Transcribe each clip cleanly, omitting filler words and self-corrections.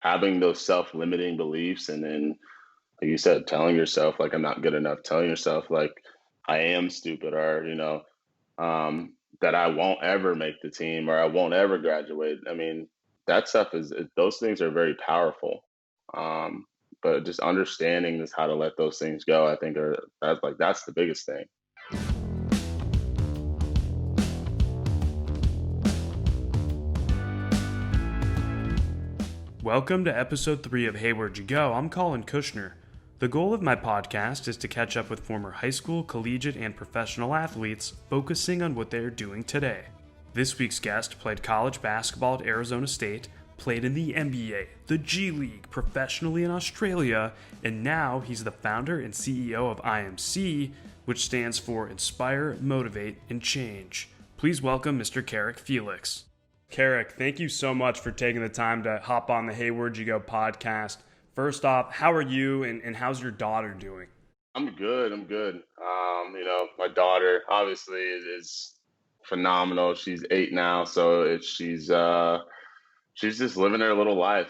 having those self-limiting beliefs, and then, like you said, telling yourself like I'm not good enough, telling yourself like I am stupid, or that I won't ever make the team, or I won't ever graduate. I mean, that stuff those things are very powerful. Um, but just understanding this how to let those things go, I think that's the biggest thing. Welcome to episode 3 of Hey Where'd You Go? I'm Collin Kushner. The goal of my podcast is to catch up with former high school, collegiate, and professional athletes, focusing on what they are doing today. This week's guest played college basketball at Arizona State, played in the NBA, the G League, professionally in Australia, and now he's the founder and CEO of IMC, which stands for Inspire, Motivate, and Change. Please welcome Mr. Carrick Felix. Carrick, thank you so much for taking the time to hop on the Hey Where'd You Go podcast. First off, how are you and how's your daughter doing? I'm good. I'm good. My daughter obviously is phenomenal. She's 8 now, so she's just living her little life,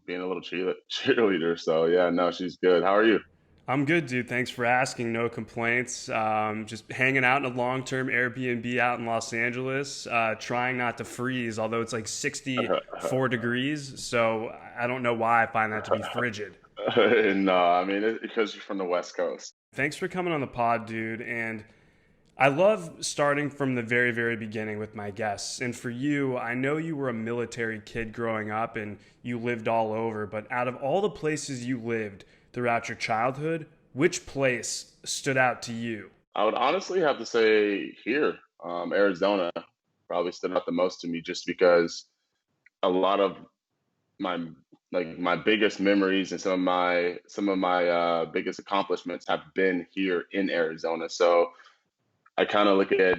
being a little cheerleader. So yeah, no, she's good. How are you? I'm good, dude. Thanks for asking. No complaints. Just hanging out in a long-term Airbnb out in Los Angeles, trying not to freeze, although it's like 64 degrees. So I don't know why I find that to be frigid. No, I mean it's because you're from the West Coast. Thanks for coming on the pod, dude. And I love starting from the very, very beginning with my guests. And for you, I know you were a military kid growing up and you lived all over, but out of all the places you lived throughout your childhood, which place stood out to you? I would honestly have to say here, Arizona probably stood out the most to me, just because a lot of my my biggest memories and some of my biggest accomplishments have been here in Arizona. So I kind of look at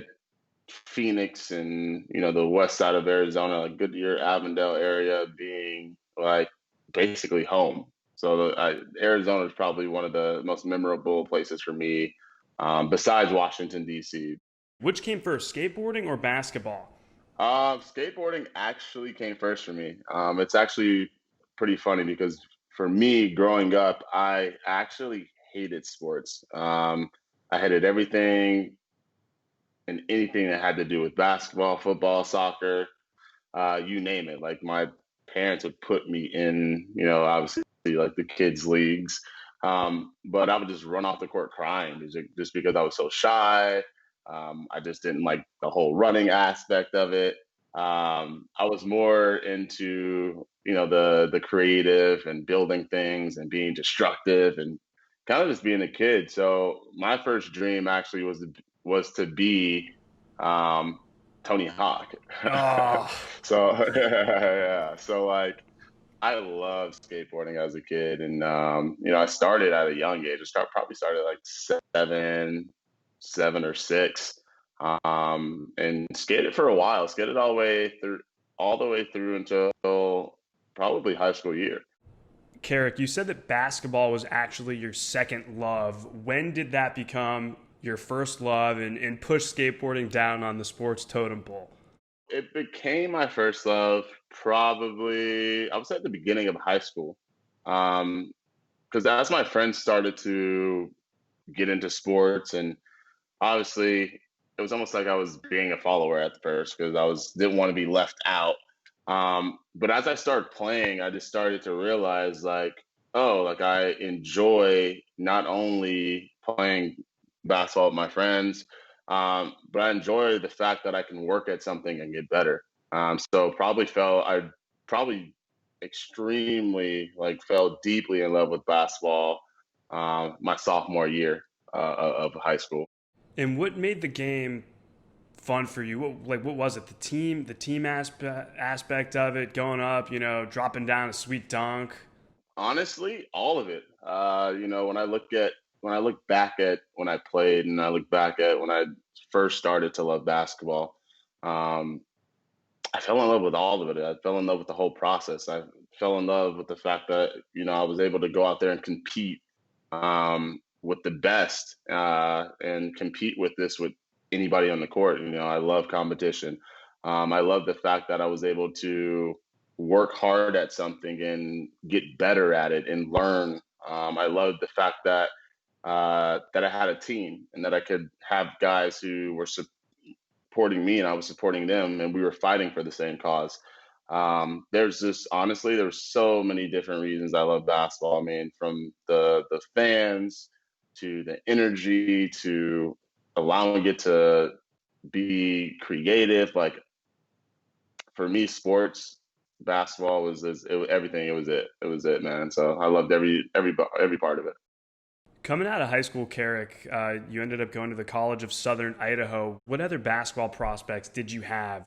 Phoenix and the west side of Arizona, like Goodyear, Avondale area, being like basically home. So Arizona is probably one of the most memorable places for me, besides Washington D.C. Which came first, skateboarding or basketball? Skateboarding actually came first for me. It's actually pretty funny because for me, growing up, I actually hated sports. I hated everything and anything that had to do with basketball, football, soccer, you name it. Like my parents would put me in, obviously like the kids leagues, but I would just run off the court crying just because I was so shy. I just didn't like the whole running aspect of it. I was more into, the creative and building things and being destructive and kind of just being a kid. So my first dream actually was to be um, Tony Hawk. Oh, So yeah, so like I love skateboarding as a kid, and I started at a young age. Probably started at like seven or six, and skated for a while. Skated all the way through until probably high school year. Carrick, you said that basketball was actually your second love. When did that become your first love and push skateboarding down on the sports totem pole? It became my first love probably, I would say, at the beginning of high school. Because as my friends started to get into sports, and obviously it was almost like I was being a follower at first because I was didn't want to be left out. But as I started playing, I just started to realize like, oh, like I enjoy not only playing basketball with my friends, but I enjoy the fact that I can work at something and get better. So I probably extremely like fell deeply in love with basketball my sophomore year of high school. And what made the game fun for you? What was it? The team aspect of it, going up, dropping down a sweet dunk. Honestly, all of it. When I look back at when I played, and I look back at when I first started to love basketball, um, I fell in love with all of it. I fell in love with the whole process. I fell in love with the fact that I was able to go out there and compete with the best, and compete with anybody on the court. I love competition. I love the fact that I was able to work hard at something and get better at it and learn. I loved the fact that that I had a team and that I could have guys who were supporting me and I was supporting them, and we were fighting for the same cause. There's just honestly, there's so many different reasons I love basketball. I mean, from the fans to the energy to allowing it to be creative. Like for me, sports, basketball everything. It was it, man. So I loved every part of it. Coming out of high school, Carrick, you ended up going to the College of Southern Idaho. What other basketball prospects did you have?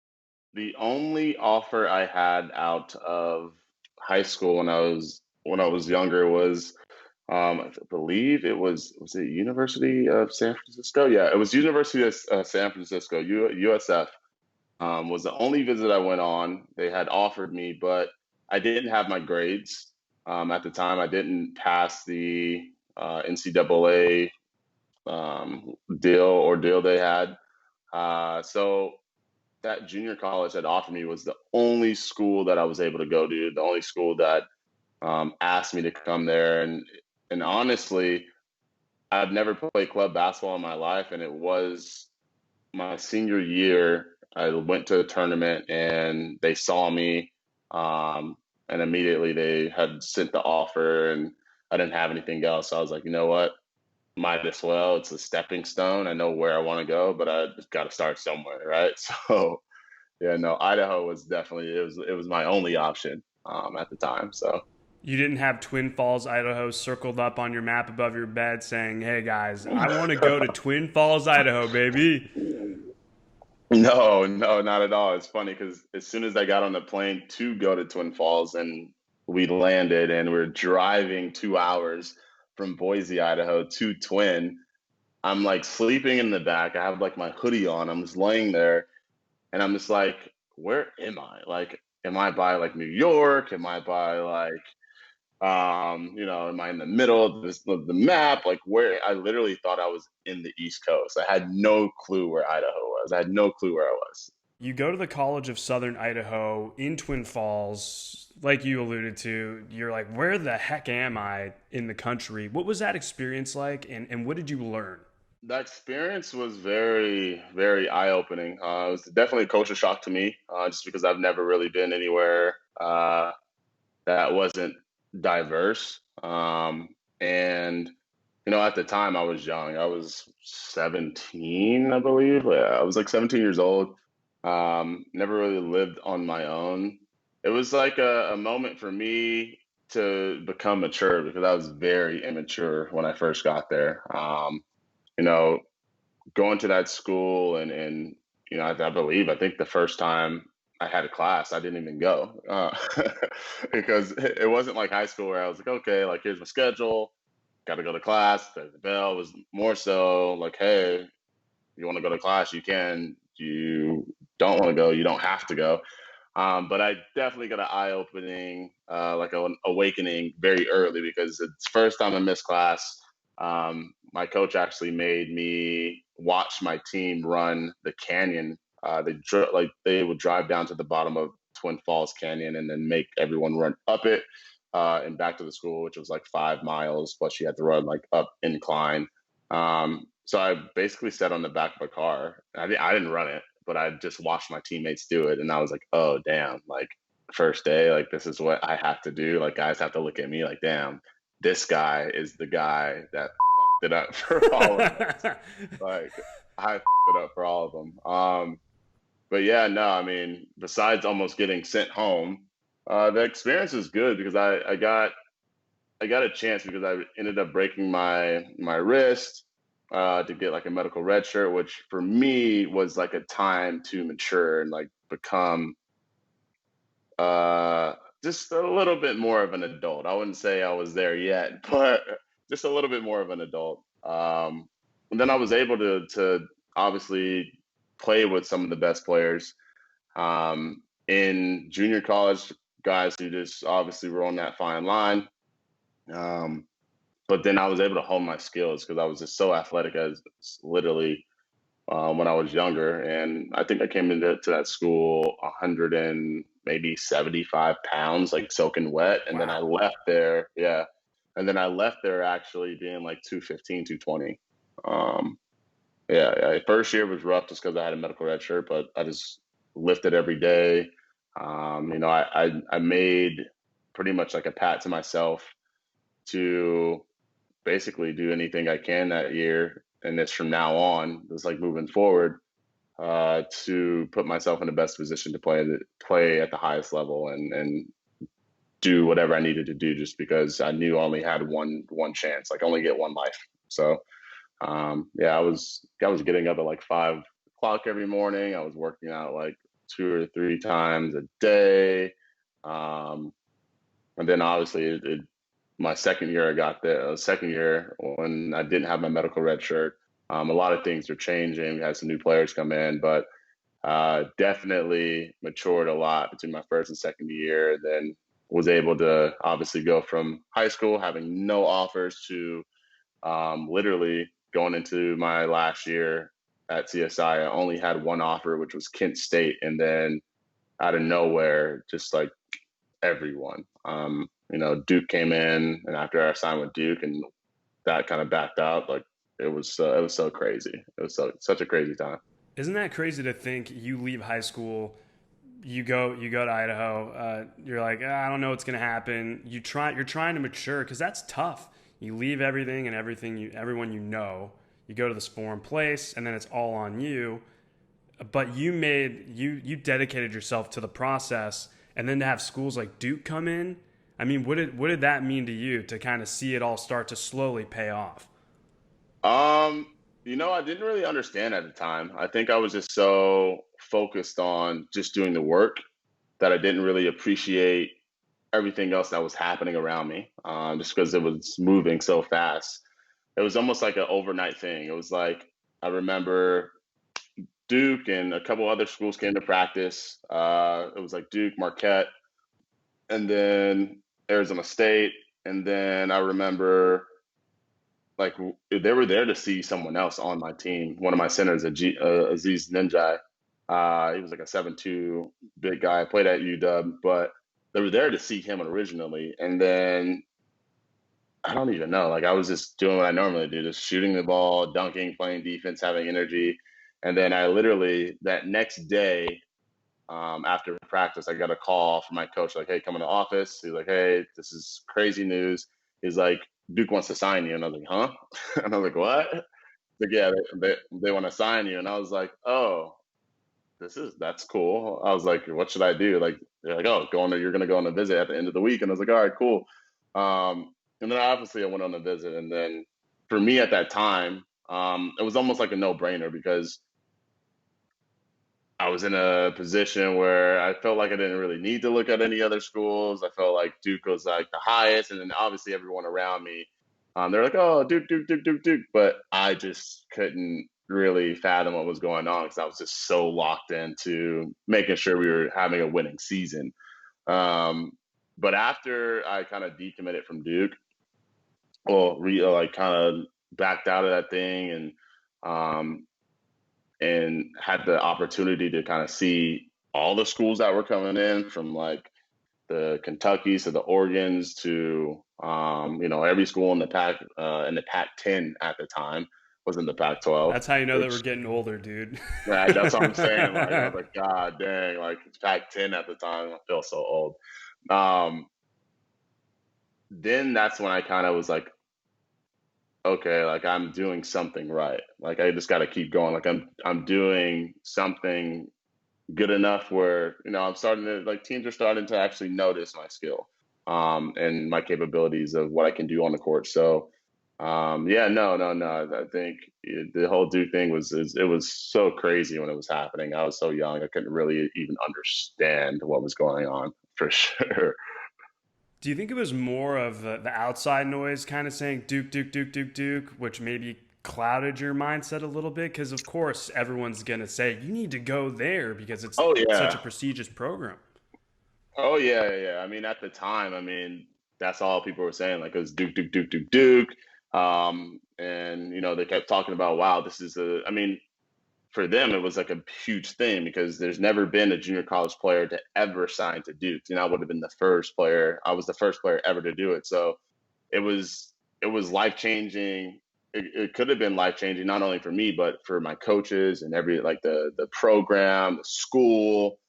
The only offer I had out of high school when I was younger was I believe it was it University of San Francisco? Yeah, it was University of San Francisco, USF. Was the only visit I went on. They had offered me, but I didn't have my grades at the time. I didn't pass the NCAA deal they had. So that junior college that offered me was the only school that I was able to go to, the only school that asked me to come there. And honestly, I've never played club basketball in my life, and it was my senior year. I went to a tournament and they saw me, and immediately they had sent the offer, and I didn't have anything else. So I was like, you know what? Might as well. It's a stepping stone. I know where I want to go, but I just got to start somewhere, right? So yeah, no, Idaho was definitely it was my only option at the time. So You didn't have Twin Falls, Idaho circled up on your map above your bed saying, hey guys, I want to go to Twin Falls, Idaho, baby. no, no, not at all. It's funny because as soon as I got on the plane to go to Twin Falls and we landed and we're driving 2 hours from Boise, Idaho to Twin, I'm like sleeping in the back. I have like my hoodie on. I'm just laying there and I'm just like, where am I? Like, am I by like New York? Am I by like am I in the middle of the map? Like where I literally thought I was in the East Coast. I had no clue where Idaho was. I had no clue where I was. You go to the College of Southern Idaho in Twin Falls, like you alluded to. You're like, where the heck am I in the country? What was that experience like, and what did you learn? That experience was very, very eye-opening. It was definitely a culture shock to me, just because I've never really been anywhere that wasn't diverse. And at the time I was young. I was 17, I believe. Yeah, I was like 17 years old. Never really lived on my own. It was like a moment for me to become mature because I was very immature when I first got there. You know, Going to that school and I think the first time I had a class, I didn't even go because it wasn't like high school where I was like, okay, like here's my schedule, got to go to class. The bell was more so like, hey, you want to go to class, you can. You don't want to go, you don't have to go. But I definitely got an eye-opening, like an awakening very early because it's the first time I missed class. My coach actually made me watch my team run the canyon. They would drive down to the bottom of Twin Falls Canyon and then make everyone run up it and back to the school, which was like 5 miles. Plus, you had to run like up incline. So I basically sat on the back of a car. I didn't run it, but I just watched my teammates do it, and I was like, oh damn, like first day, like this is what I have to do. Like guys have to look at me like, damn, this guy is the guy that it up for all of us. Like I fucked it up for all of them. But yeah, no, I mean, besides almost getting sent home, the experience is good because I got a chance because I ended up breaking my wrist to get like a medical red shirt, which for me was like a time to mature and like become uh, just a little bit more of an adult. I wouldn't say I was there yet, but just a little bit more of an adult. And then I was able to obviously play with some of the best players in junior college, guys who just obviously were on that fine line. Um, but then I was able to hone my skills because I was just so athletic as literally when I was younger. And I think I came into that school maybe 75 pounds, like soaking wet. And then I Wow. left there. Yeah. And then I left there actually being like 215, 220. Um, yeah. First year was rough just because I had a medical red shirt, but I just lifted every day. I made pretty much like a pat to myself to basically do anything I can that year. And it's from now on, it's like moving forward, to put myself in the best position to play at the highest level and do whatever I needed to do, just because I knew I only had one chance, like only get one life. So I was getting up at like 5 o'clock every morning. I was working out like 2 or 3 times a day. Um, and then obviously my second year I got there, second year when I didn't have my medical red shirt. A lot of things are changing. We had some new players come in, but definitely matured a lot between my first and second year. Then was able to obviously go from high school having no offers to literally going into my last year at CSI. I only had one offer, which was Kent State, and then out of nowhere, just like everyone. Duke came in, and after I signed with Duke, and that kind of backed out. Like it was so crazy. It was such a crazy time. Isn't that crazy to think you leave high school, you go to Idaho, you're like, I don't know what's gonna happen. You're trying to mature because that's tough. You leave everything and everyone you know. You go to this foreign place, and then it's all on you. But you dedicated yourself to the process, and then to have schools like Duke come in. I mean, what did that mean to you to kind of see it all start to slowly pay off? I didn't really understand at the time. I think I was just so focused on just doing the work that I didn't really appreciate everything else that was happening around me, just because it was moving so fast. It was almost like an overnight thing. It was like I remember Duke and a couple other schools came to practice. It was like Duke, Marquette, and then Arizona State. And then I remember like they were there to see someone else on my team. One of my centers, Aziz Ninjai. He was like a 7'2" big guy. Played at UW, but they were there to see him originally. And then I don't even know. Like I was just doing what I normally do, just shooting the ball, dunking, playing defense, having energy. And then I literally that next day, after practice, I got a call from my coach, like, "Hey, come in the office." He's like, "Hey, this is crazy news." He's like, "Duke wants to sign you," and I was like, "Huh?" And I was like, "What?" Like, yeah, they want to sign you, and I was like, "Oh, that's cool." I was like, "What should I do?" Like, they're like, "Oh, you're gonna go on a visit at the end of the week," and I was like, "All right, cool." And then obviously I went on a visit, and then for me at that time, it was almost like a no brainer because I was in a position where I felt like I didn't really need to look at any other schools. I felt like Duke was like the highest, and then obviously everyone around me, they're like, "Oh, Duke, Duke, Duke, Duke, Duke," but I just couldn't really fathom what was going on because I was just so locked into making sure we were having a winning season. Um, but after I kind of decommitted from Duke, well, like kind of backed out of that thing, um, and had the opportunity to kind of see all the schools that were coming in from like the Kentuckys to the Oregons to every school in the Pac-10 at the time was in the Pac-12, That's how you know that we're which getting older, dude. right, that's what I'm saying. Like I was like, God dang, like it's Pac-10 at the time. I feel so old. Um, then that's when I kind of was like, okay, like I'm doing something right. Like I just got to keep going. Like I'm doing something good enough where I'm starting to like teams are starting to actually notice my skill, and my capabilities of what I can do on the court. So yeah, no. I think the whole Duke thing it was so crazy when it was happening. I was so young, I couldn't really even understand what was going on for sure. Do you think it was more of the outside noise kind of saying Duke, Duke, Duke, Duke, Duke, which maybe clouded your mindset a little bit? Because, of course, everyone's going to say you need to go there because it's Oh such a yeah. prestigious program. Oh yeah. I mean, at the time, I mean, that's all people were saying. Like it was Duke, Duke, Duke, Duke, Duke. And they kept talking about, wow, this is a. I mean, for them, it was like a huge thing because there's never been a junior college player to ever sign to Duke. I would have been the first player. I was the first player ever to do it. So it was life changing. It could have been life changing not only for me but for my coaches and every like the program, the school.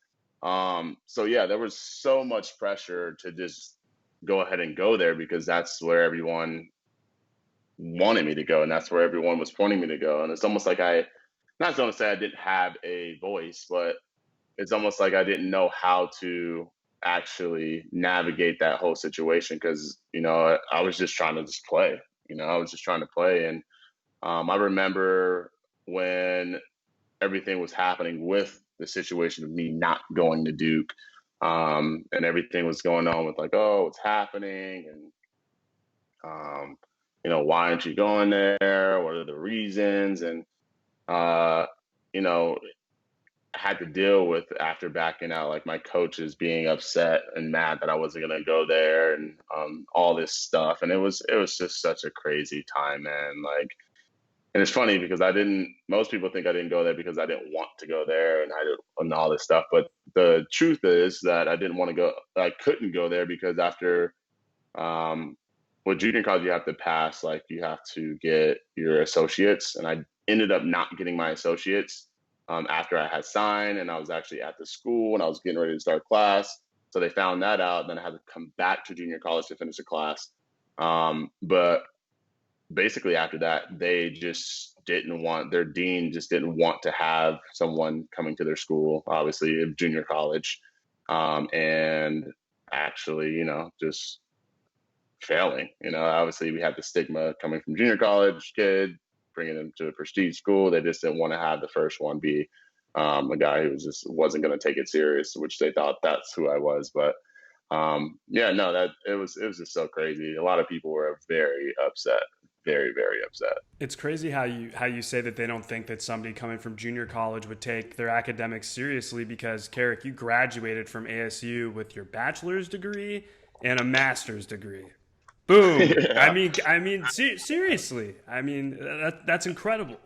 So yeah, there was so much pressure to just go ahead and go there because that's where everyone wanted me to go and that's where everyone was pointing me to go. And it's almost like I not going to say I didn't have a voice, but it's almost like I didn't know how to actually navigate that whole situation because, I was just trying to just play. I was just trying to play. And I remember when everything was happening with the situation of me not going to Duke, and everything was going on with like, oh, what's happening? And, why aren't you going there? What are the reasons? And, you know, I had to deal with after backing out, like my coaches being upset and mad that I wasn't gonna go there, and all this stuff. And it was just such a crazy time, man. Like, and it's funny because I didn't. Most people think I didn't go there because I didn't want to go there, and all this stuff. But the truth is that I didn't want to go. I couldn't go there because after with junior college, you have to pass. Like, you have to get your associates, and I ended up not getting my associates after I had signed, and I was actually at the school and I was getting ready to start class. So they found that out, and then I had to come back to junior college to finish the class. But basically after that, they just didn't want, their dean just didn't want to have someone coming to their school, obviously in junior college, and actually, just failing. Obviously we had the stigma coming from junior college kid, bringing them to a prestige school. They just didn't want to have the first one be a guy who wasn't going to take it serious, which they thought that's who I was. But yeah, no, that it was just so crazy. A lot of people were very upset, very, very upset. It's crazy how you say that they don't think that somebody coming from junior college would take their academics seriously, because Carrick, you graduated from ASU with your bachelor's degree and a master's degree. Boom. Yeah. Seriously. That's incredible.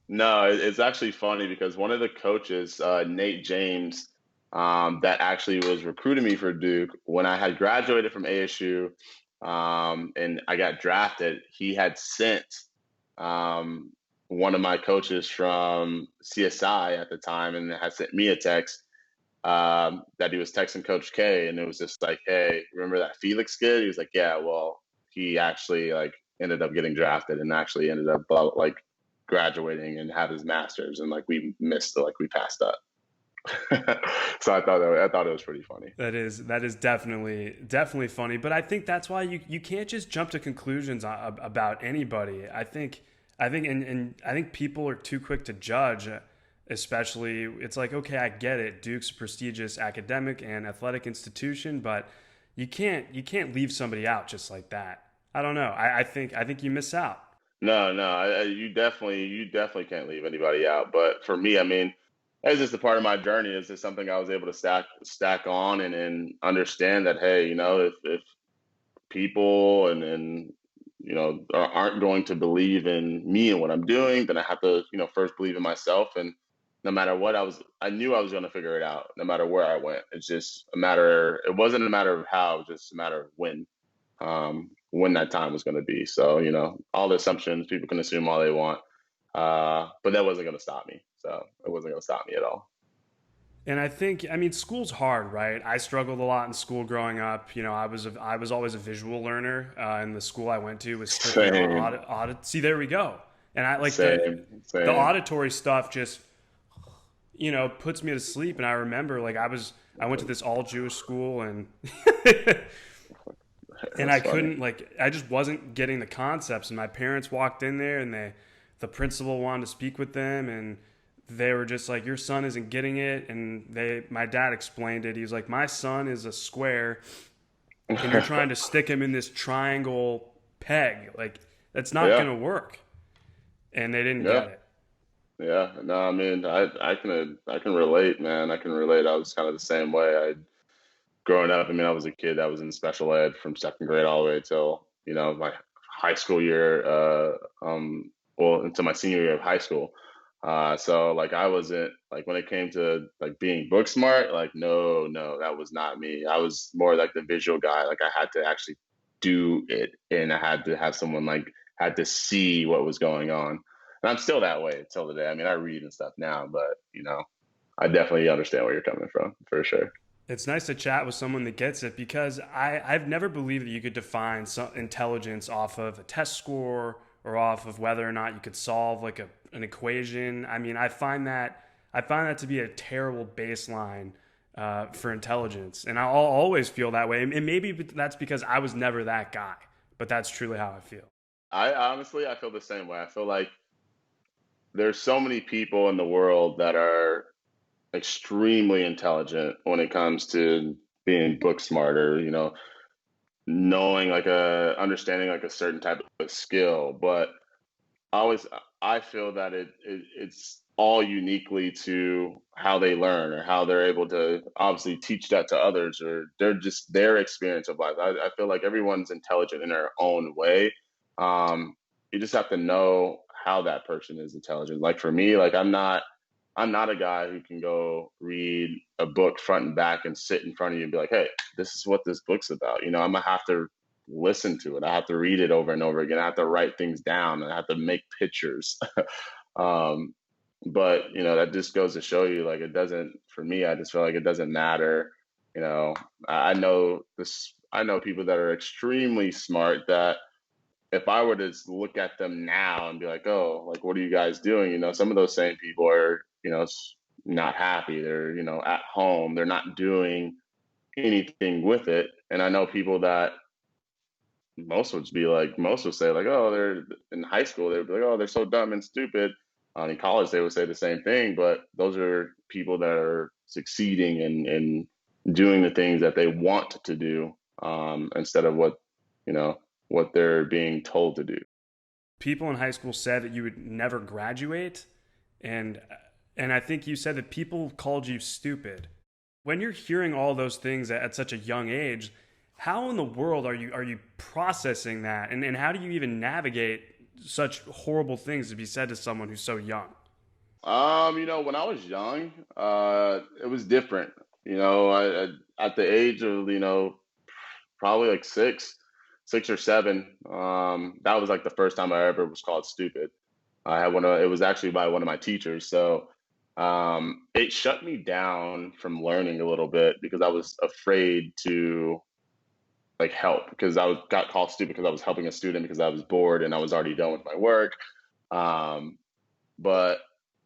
No, it's actually funny because one of the coaches, Nate James, that actually was recruiting me for Duke when I had graduated from ASU, and I got drafted. He had sent one of my coaches from CSI at the time, and had sent me a text that he was texting Coach K, and it was just like, "Hey, remember that Felix kid?" He was like, "Yeah, well, he actually like ended up getting drafted and actually ended up like graduating and have his master's, and like we passed up." So I thought it was pretty funny. That is definitely funny, but I think that's why you can't just jump to conclusions about anybody. I think people are too quick to judge. Especially, it's like, okay, I get it. Duke's a prestigious academic and athletic institution, but you can't leave somebody out just like that. I don't know. I think you miss out. No, no, you definitely can't leave anybody out. But for me, I mean, it's just a part of my journey. It's just something I was able to stack on, and understand that, hey, if people and aren't going to believe in me and what I'm doing, then I have to first believe in myself. And no matter what, I knew I was going to figure it out no matter where I went. It's just it wasn't a matter of how, it was just a matter of when that time was going to be. So, all the assumptions, people can assume all they want. But that wasn't going to stop me. So it wasn't going to stop me at all. And I think, school's hard, right? I struggled a lot in school growing up. I was always a visual learner, and the school I went to was strictly Same, audit. See, there we go. And I like the same. auditory stuff just puts me to sleep. And I remember, like, I went to this all Jewish school, and and I That's funny. couldn't, like, I just wasn't getting the concepts. And my parents walked in there, and the principal wanted to speak with them, and they were just like, your son isn't getting it. And my dad explained it. He was like, my son is a square, and you're trying to stick him in this triangle peg. Like, that's not Yeah, going to work. And they didn't yeah, get it. yeah. No, I mean, I can relate, man. I can relate. I was kind of the same way. Growing up, I mean, I was a kid that was in special ed from second grade all the way till my high school year, well, until my senior year of high school. So like I wasn't like when it came to like being book smart, like no, that was not me. I was more like the visual guy. Like I had to actually do it, and I had to have someone like had to see what was going on. And I'm still that way till today. I mean, I read and stuff now, but I definitely understand where you're coming from for sure. It's nice to chat with someone that gets it because I've never believed that you could define intelligence off of a test score or off of whether or not you could solve like an equation. I mean, I find that to be a terrible baseline for intelligence, and I'll always feel that way. And maybe that's because I was never that guy, but that's truly how I feel. I honestly, I feel the same way. I feel like there's so many people in the world that are extremely intelligent when it comes to being book smarter, knowing like understanding like a certain type of skill. But I always I feel that it's all uniquely to how they learn or how they're able to obviously teach that to others or they're just their experience of life. I feel like everyone's intelligent in their own way. Um, you just have to know how that person is intelligent. Like for me, like I'm not a guy who can go read a book front and back and sit in front of you and be like, hey, this is what this book's about. I'm gonna have to listen to it. I have to read it over and over again. I have to write things down and I have to make pictures. um, but that just goes to show you, like, it doesn't, for me, I just feel like it doesn't matter. You know, I know this, I know people that are extremely smart that if I were to look at them now and be like, oh, like, what are you guys doing? Some of those same people are, not happy. They're, at home. They're not doing anything with it. And I know people that most would say like, oh, they're in high school. They would be like, oh, they're so dumb and stupid. In college, they would say the same thing. But those are people that are succeeding and doing the things that they want to do instead of you know, what they're being told to do. People in high school said that you would never graduate, and and I think you said that people called you stupid. When you're hearing all those things at such a young age, how in the world are you processing that, and how do you even navigate such horrible things to be said to someone who's so young? When I was young, it was different. At the age of probably like six or seven. That was like the first time I ever was called stupid. I had it was actually by one of my teachers. So it shut me down from learning a little bit because I was afraid to like help because got called stupid because I was helping a student because I was bored and I was already done with my work. Um, but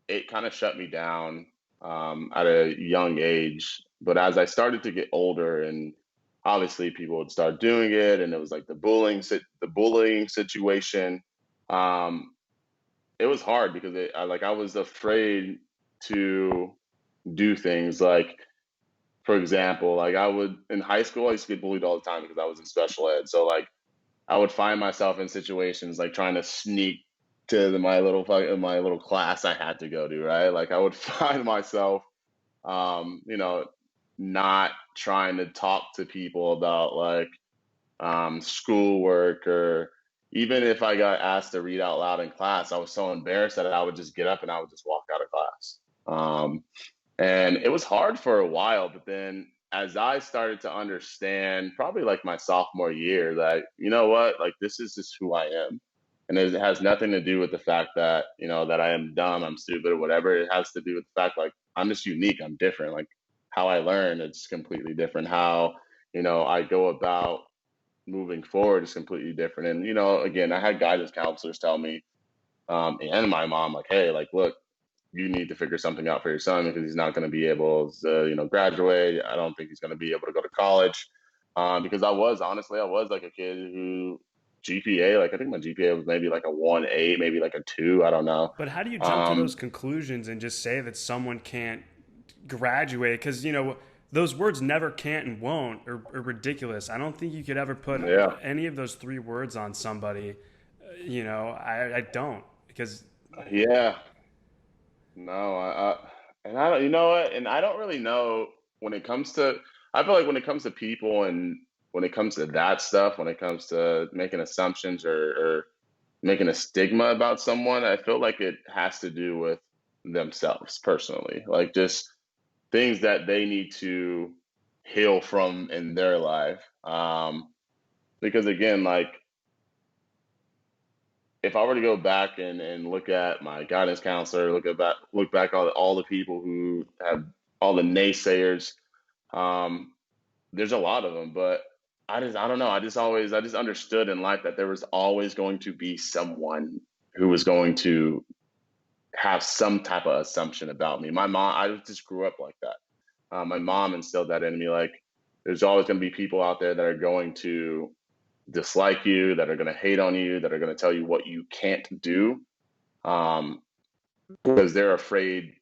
it kind of shut me down at a young age. But as I started to get older, and obviously people would start doing it, and it was like the bullying situation. Um, it was hard because I was afraid to do things like, for example, like I would in high school, I used to get bullied all the time because I was in special ed. So like I would find myself in situations like trying to sneak to my little class I had to go to, right? Like I would find myself, um, you know, not trying to talk to people about like schoolwork or even if I got asked to read out loud in class, I was so embarrassed that I would just get up and I would just walk out of class. And it was hard for a while, but then as I started to understand, probably like my sophomore year, that you know what, like this is just who I am, and it has nothing to do with the fact that that I am dumb, I'm stupid, or whatever. It has to do with the fact like I'm just unique, I'm different. Like how I learn, it's completely different. How I go about moving forward is completely different. And again, I had guidance counselors tell me, and my mom, like, hey, like, look, you need to figure something out for your son because he's not going to be able to, graduate. I don't think he's going to be able to go to college. Because I was like a kid who GPA, like I think my GPA was maybe like a 1.8, maybe like a 2. I don't know. But how do you jump to those Um, conclusions and just say that someone can't graduate? Because those words never, can't, and won't are ridiculous. I don't think you could ever put yeah, any of those three words on somebody. I don't because yeah, no, and I don't, you know what? And I don't really know when it comes to, I feel like when it comes to people and when it comes to that stuff, when it comes to making assumptions or making a stigma about someone, I feel like it has to do with themselves personally, like just things that they need to heal from in their life. Because again, like if I were to go back and look at my guidance counselor, look back all the people who have all the naysayers, um, there's a lot of them, but I don't know. I just understood in life that there was always going to be someone who was going to have some type of assumption about me. My mom, I just grew up like that. My mom instilled that in me. Like, there's always going to be people out there that are going to dislike you, that are going to hate on you, that are going to tell you what you can't do, um, because they're afraid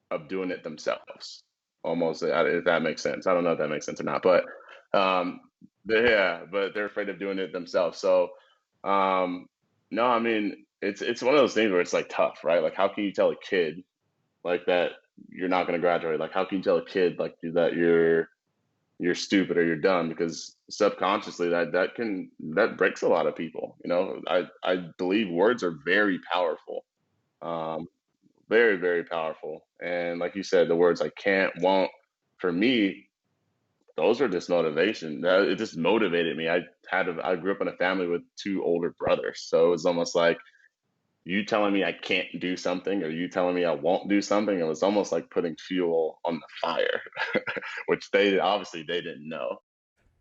of doing it themselves. Almost, if that makes sense. I don't know if that makes sense or not, but um, yeah, but they're afraid of doing it themselves. So, um, no, I mean, it's one of those things where it's like tough, right? Like, how can you tell a kid like that you're not going to graduate? Like, how can you tell a kid like that you're stupid or you're dumb? Because subconsciously that breaks a lot of people. You know, I believe words are very powerful. Um, very, very powerful. And like you said, the words like can't, won't, for me, those are just motivation. It just motivated me. I grew up in a family with two older brothers. So it was almost like you telling me I can't do something or you telling me I won't do something. It was almost like putting fuel on the fire, which they didn't know.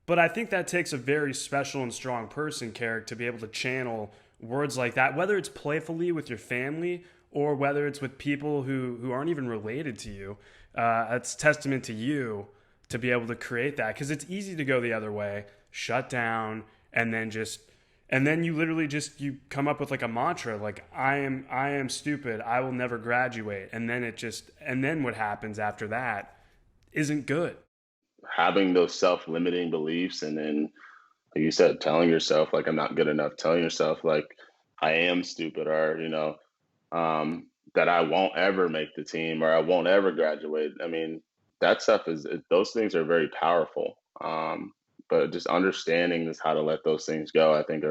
But I think that takes a very special and strong person, Carrick, to be able to channel words like that, whether it's playfully with your family or whether it's with people who aren't even related to you. It's testament to you to be able to create that because it's easy to go the other way, shut down, and then just and then you literally just you come up with like a mantra like I am stupid, I will never graduate, and then what happens after that isn't good. Having those self-limiting beliefs, and then like you said, telling yourself like I'm not good enough, telling yourself like I am stupid, or that I won't ever make the team or I won't ever graduate. I mean, that stuff those things are very powerful. But just understanding is how to let those things go. I think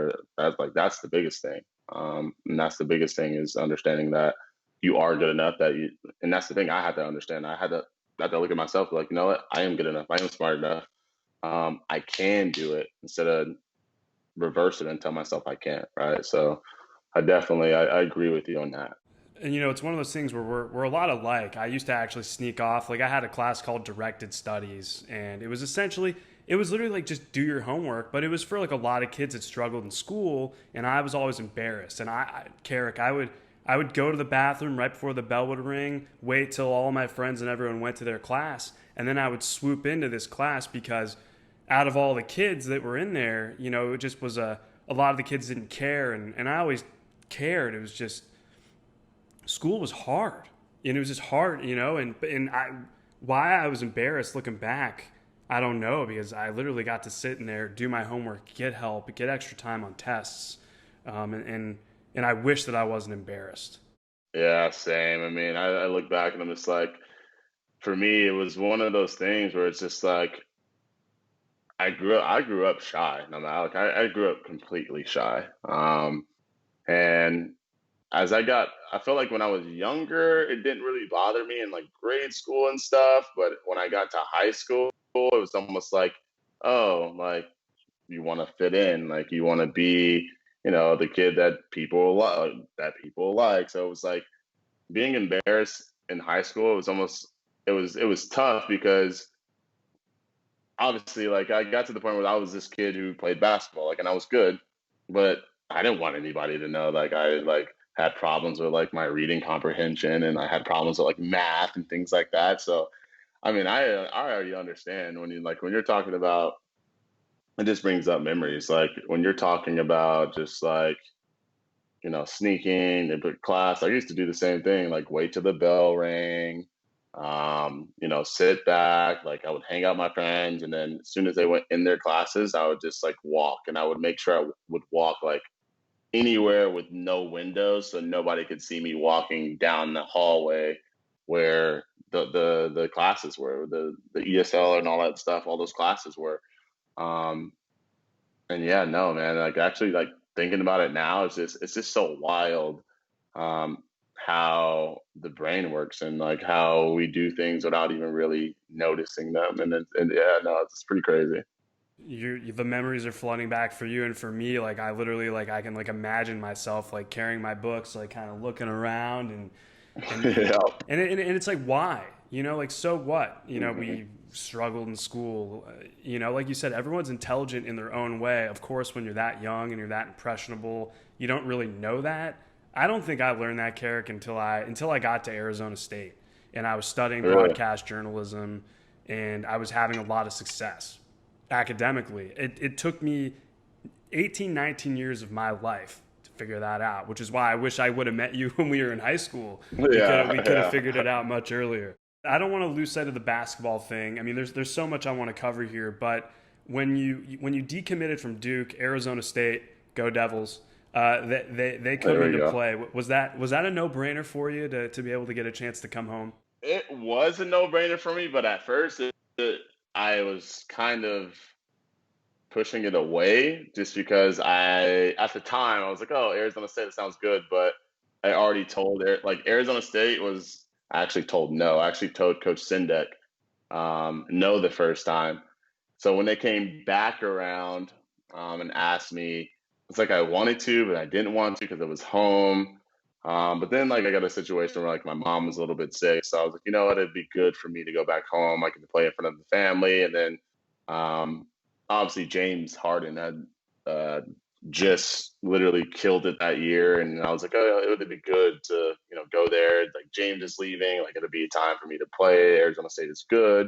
that's the biggest thing. And that's the biggest thing is understanding that you are good enough and that's the thing I had to understand. I had to look at myself like, you know what? I am good enough. I am smart enough. I can do it instead of reverse it and tell myself I can't. Right. So I agree with you on that. And it's one of those things where we're a lot alike. I used to actually sneak off. Like I had a class called directed studies, and it was literally like just do your homework, but it was for like a lot of kids that struggled in school, and I was always embarrassed. And Carrick, I would go to the bathroom right before the bell would ring, wait till all my friends and everyone went to their class, and then I would swoop into this class because out of all the kids that were in there, it just was a lot of the kids didn't care, and I always cared. It was just school was hard, and it was just hard, and why I was embarrassed looking back, I don't know, because I literally got to sit in there, do my homework, get help, get extra time on tests, and I wish that I wasn't embarrassed. Yeah, same. I mean, I look back and I'm just like, for me, it was one of those things where it's just like I grew up shy. No matter like I grew up completely shy. And I felt like when I was younger, it didn't really bother me in like grade school and stuff. But when I got to high school, it was almost like, oh, like you want to fit in, like you want to be, the kid that people like. So it was like being embarrassed in high school. It was tough because obviously like I got to the point where I was this kid who played basketball, like, and I was good, but I didn't want anybody to know like I like had problems with like my reading comprehension and I had problems with like math and things like that. So I mean, I already understand when you're talking about it just brings up memories. Like when you're talking about just like, sneaking into class, I used to do the same thing, like wait till the bell rang, sit back, like I would hang out with my friends. And then as soon as they went in their classes, I would just like walk and I would make sure would walk like anywhere with no windows so nobody could see me walking down the hallway where the classes were, the ESL and all that stuff, all those classes were. Um, and yeah, no, man, like actually like thinking about it now, it's just so wild. Um, how the brain works and like how we do things without even really noticing them. And yeah, no, it's pretty crazy. The memories are flooding back for you, and for me, like I literally like I can like imagine myself like carrying my books, like kind of looking around and Yeah. and it's like, why, like, so what, Hmm. we struggled in school, like you said, everyone's intelligent in their own way. Of course, when you're that young and you're that impressionable, you don't really know that. I don't think I learned that, Carrick, until I got to Arizona State and I was studying Really? broadcast journalism and I was having a lot of success academically. It took me 18, 19 years of my life to figure that out, which is why I wish I would have met you when we were in high school. Yeah, We could have yeah. figured it out much earlier. I don't want to lose sight of the basketball thing. I mean, there's so much I want to cover here, but when you decommitted from Duke, Arizona State, go Devils, they come There we into go. play. Was that a no brainer for you to be able to get a chance to come home? It was a no-brainer for me, but at first I was kind of pushing it away just because at the time I was like, oh, Arizona State, that sounds good, but I already told like Arizona State was I actually told no. I actually told Coach Sindek no the first time. So when they came back around and asked me, it's like I wanted to, but I didn't want to because it was home. But then like I got a situation where like my mom was a little bit sick, so I was like, you know what, it'd be good for me to go back home. I could play in front of the family, and then um, obviously James Harden had just literally killed it that year, and I was like, oh, it would be good to go there. Like James is leaving, like it'll be a time for me to play. Arizona State is good.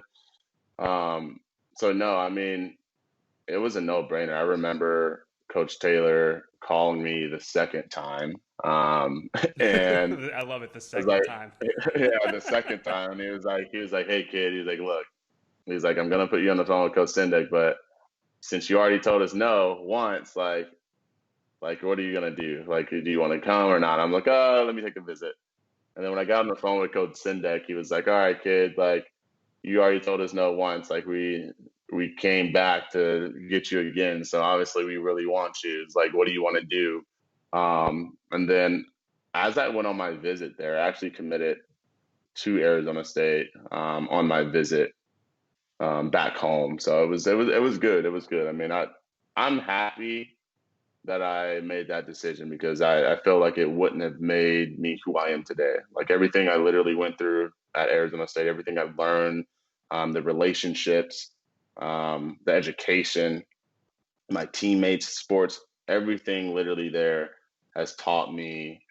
Um, so no, I mean it was a no-brainer. I remember Coach Taylor calling me the second time, and I love it the I was second like, time. yeah, the second time, and he was like, hey kid, he's like, look, he's like, I'm gonna put you on the phone with Coach Sendek, but since you already told us no once, like what are you gonna do? Like, do you want to come or not? I'm like, oh, let me take a visit. And then when I got on the phone with Coach Sendek, he was like, all right, kid, like you already told us no once. Like we came back to get you again. So obviously we really want you. It's like, what do you want to do? And then as I went on my visit there, I actually committed to Arizona State on my visit back home. So it was good. It was good. I mean, I'm happy that I made that decision because I feel like it wouldn't have made me who I am today. Like everything I literally went through at Arizona State, everything I've learned, the relationships, the education, my teammates, sports, everything literally there has taught me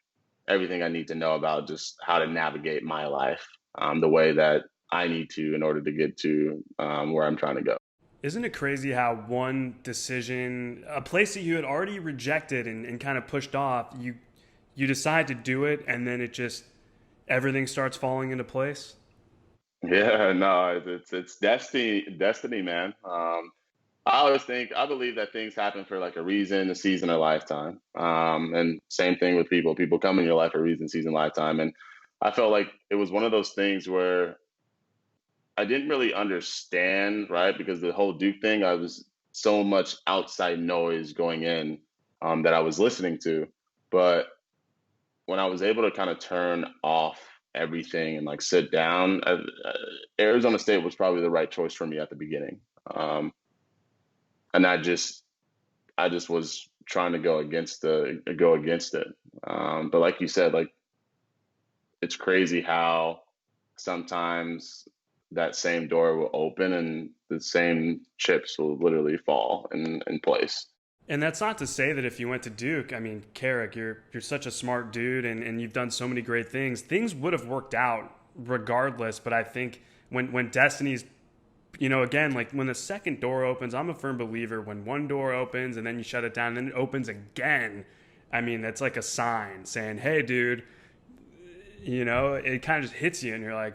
everything I need to know about just how to navigate my life the way that I need to in order to get to where I'm trying to go. Isn't it crazy how one decision, a place that you had already rejected and kind of pushed off, you decide to do it, and then it just everything starts falling into place? Yeah, no, it's destiny, man. I believe that things happen for like a reason, a season, a lifetime. And same thing with people. People come in your life for a reason, season, lifetime. And I felt like it was one of those things where I didn't really understand, right? Because the whole Duke thing, I was so much outside noise going in that I was listening to. But when I was able to kind of turn off everything and like sit down, Arizona State was probably the right choice for me at the beginning. And I just was trying to go against it. But like you said, like it's crazy how sometimes that same door will open and the same chips will literally fall in place. And that's not to say that if you went to Duke, I mean, Carrick, you're such a smart dude, and you've done so many great things. Things would have worked out regardless. But I think when destiny's, again, like when the second door opens, I'm a firm believer when one door opens and then you shut it down and then it opens again. I mean, that's like a sign saying, hey, dude, it kind of just hits you and you're like,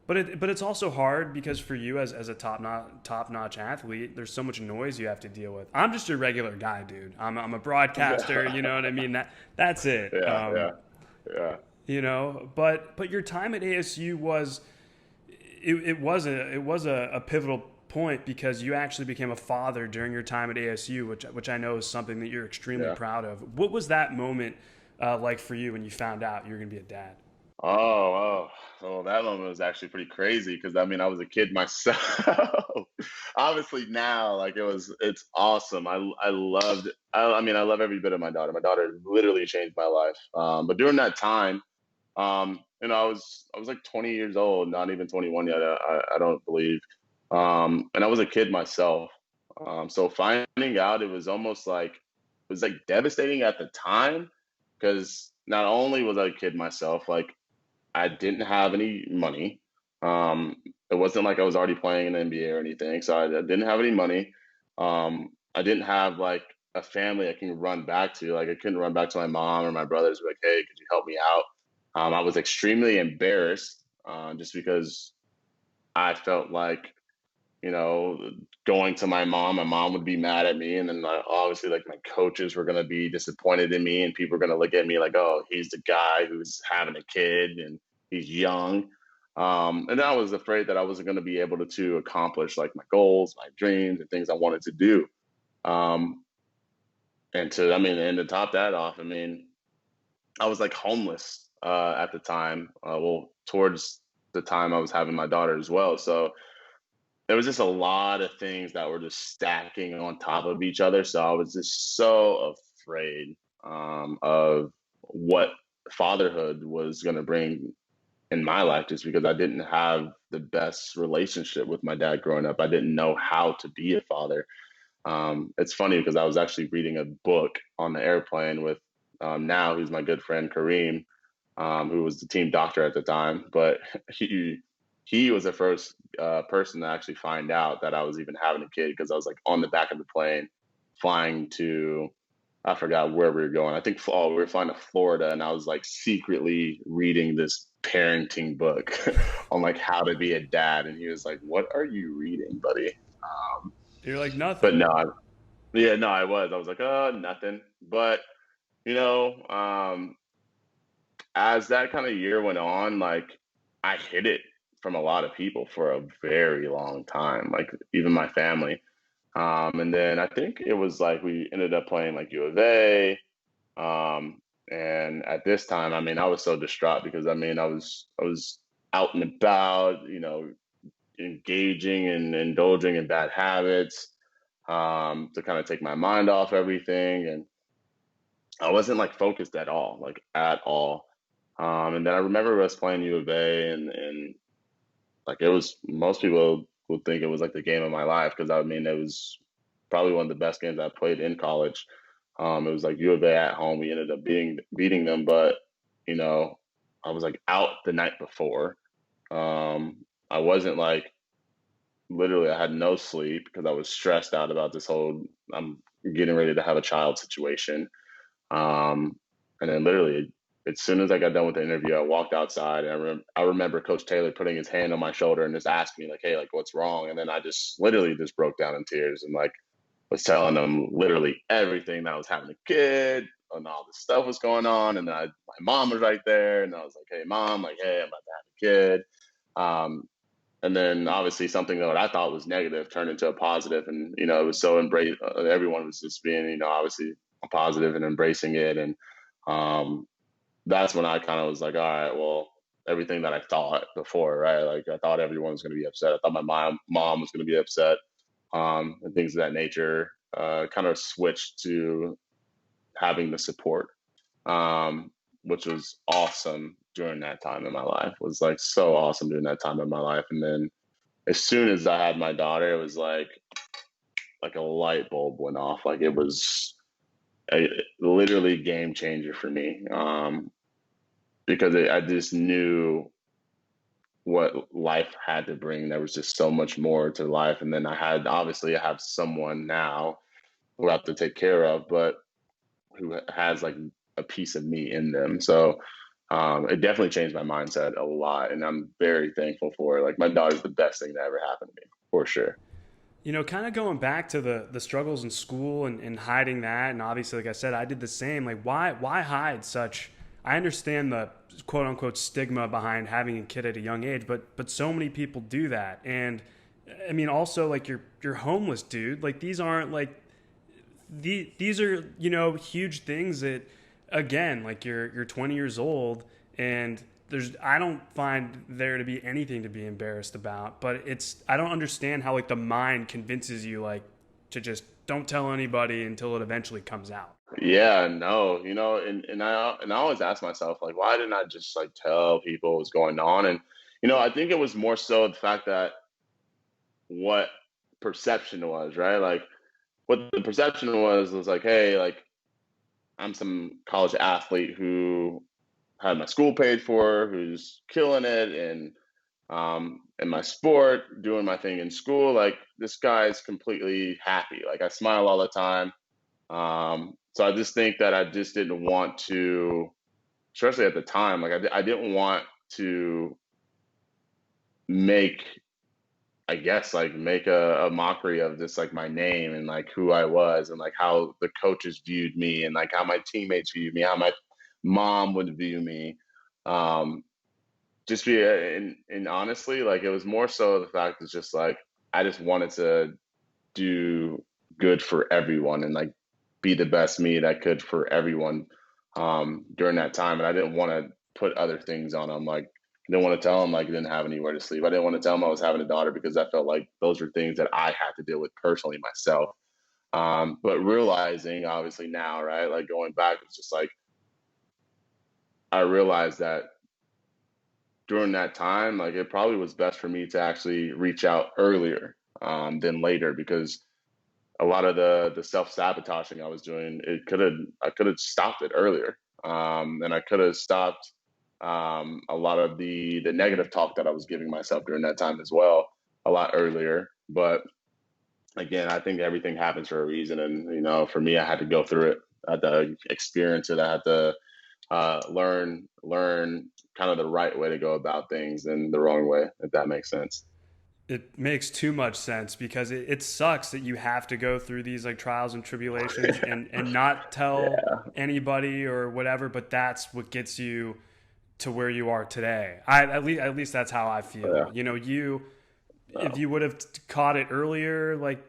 but it's also hard because for you as a top notch athlete, there's so much noise you have to deal with. I'm just a regular guy, dude. I'm a broadcaster. You know what I mean? That's it. Yeah, yeah, yeah, But your time at ASU it was a pivotal point because you actually became a father during your time at ASU, which I know is something that you're extremely yeah. proud of. What was that moment like for you when you found out you were going to be a dad? Oh, that moment was actually pretty crazy because I mean I was a kid myself. Obviously now, like it's awesome. I loved. I mean I love every bit of my daughter. My daughter literally changed my life. But during that time, I was like 20 years old, not even 21 yet. I don't believe. And I was a kid myself. So finding out, it was like devastating at the time because not only was I a kid myself, like I didn't have any money. It wasn't like I was already playing in the NBA or anything, so I didn't have any money. I didn't have like a family I can run back to. Like I couldn't run back to my mom or my brothers, like, "Hey, could you help me out?" I was extremely embarrassed just because I felt like you know, going to my mom would be mad at me, and then obviously like my coaches were gonna be disappointed in me, and people were gonna look at me like, oh, he's the guy who's having a kid and he's young. And I was afraid that I wasn't gonna be able to accomplish like my goals, my dreams, and things I wanted to do. Um, and to top that off, I mean, I was like homeless at the time. Well, towards the time I was having my daughter as well, so there was just a lot of things that were just stacking on top of each other. So I was just so afraid of what fatherhood was going to bring in my life, just because I didn't have the best relationship with my dad growing up. I didn't know how to be a father. It's funny because I was actually reading a book on the airplane with now who's my good friend Kareem, who was the team doctor at the time, but he was the first person to actually find out that I was even having a kid because I was like on the back of the plane flying to I forgot where we were going. I think we were flying to Florida, and I was like secretly reading this parenting book on like how to be a dad, and he was like, "What are you reading, buddy?" Um, You're like but nothing. no, yeah, no, I was. I was like, "Oh, nothing." But you know, as that kind of year went on, like I hid it from a lot of people for a very long time, like even my family. And then I think it was like we ended up playing like U of A. And at this time, I mean, I was so distraught because I mean, I was out and about, engaging and indulging in bad habits, to kind of take my mind off everything. And I wasn't like focused at all, like at all. And then I remember us playing U of A, and like it was most people would think it was like the game of my life because I mean it was probably one of the best games I played in college. It was like U of A at home. We ended up beating them, but you know, I was like out the night before. I wasn't like literally I had no sleep because I was stressed out about this whole I'm getting ready to have a child situation. Um, and then literally, as soon as I got done with the interview, I walked outside, and I remember Coach Taylor putting his hand on my shoulder and just asking me like, "Hey, like, what's wrong?" And then I just literally just broke down in tears and like was telling them literally everything that I was having a kid and all this stuff was going on. And then my mom was right there, and I was like, "Hey, mom, like, hey, I'm about to have a kid." Um, and then obviously something that I thought was negative turned into a positive, and it was so embrace. Everyone was just being, obviously positive and embracing it, and um, that's when I kind of was like, all right, well, everything that I thought before, right? Like I thought everyone was going to be upset. I thought my mom was going to be upset, and things of that nature. Kind of switched to having the support, um, which was awesome during that time in my life. Was like so awesome during that time in my life, and then as soon as I had my daughter, it was like a light bulb went off. Like it was a literally game changer for me, because I just knew what life had to bring. There was just so much more to life, and then I have someone now who I have to take care of, but who has like a piece of me in them. So it definitely changed my mindset a lot, and I'm very thankful for it. Like my daughter's the best thing that ever happened to me, for sure. Kind of going back to the struggles in school and hiding that, and obviously, like I said, I did the same. Like, why hide such? I understand the quote unquote stigma behind having a kid at a young age, but so many people do that, and I mean, also like you're homeless, dude. Like these aren't like these are huge things that again, like you're 20 years old, and I don't find there to be anything to be embarrassed about, but I don't understand how like the mind convinces you like to just don't tell anybody until it eventually comes out. Yeah, no, and I always ask myself like, why didn't I just like tell people what was going on? And I think it was more so the fact that what perception was, right? Like what the perception was like, hey, like I'm some college athlete who had my school paid for, who's killing it, and in my sport, doing my thing in school. Like this guy's completely happy. Like I smile all the time. So I just think that I just didn't want to, especially at the time, like I didn't want to make, I guess, like make a mockery of this, like my name and like who I was and like how the coaches viewed me and like how my teammates viewed me, how my mom would view me. Um, just be, and honestly, like it was more so the fact that just like, I just wanted to do good for everyone and like be the best me that I could for everyone during that time. And I didn't want to put other things on them. Like, I didn't want to tell them like I didn't have anywhere to sleep. I didn't want to tell them I was having a daughter because I felt like those were things that I had to deal with personally myself. But realizing obviously now, right, like going back, it's just like I realized that during that time, like it probably was best for me to actually reach out earlier than later because a lot of the self sabotaging I was doing, I could have stopped it earlier, and I could have stopped a lot of the negative talk that I was giving myself during that time as well a lot earlier. But again, I think everything happens for a reason, and for me, I had to go through it. I had to experience it. I had to learn kind of the right way to go about things and the wrong way, if that makes sense. It makes too much sense because it sucks that you have to go through these like trials and tribulations and not tell Yeah, anybody or whatever, but that's what gets you to where you are today. At least that's how I yeah, feel. You if no. you would have caught it earlier, like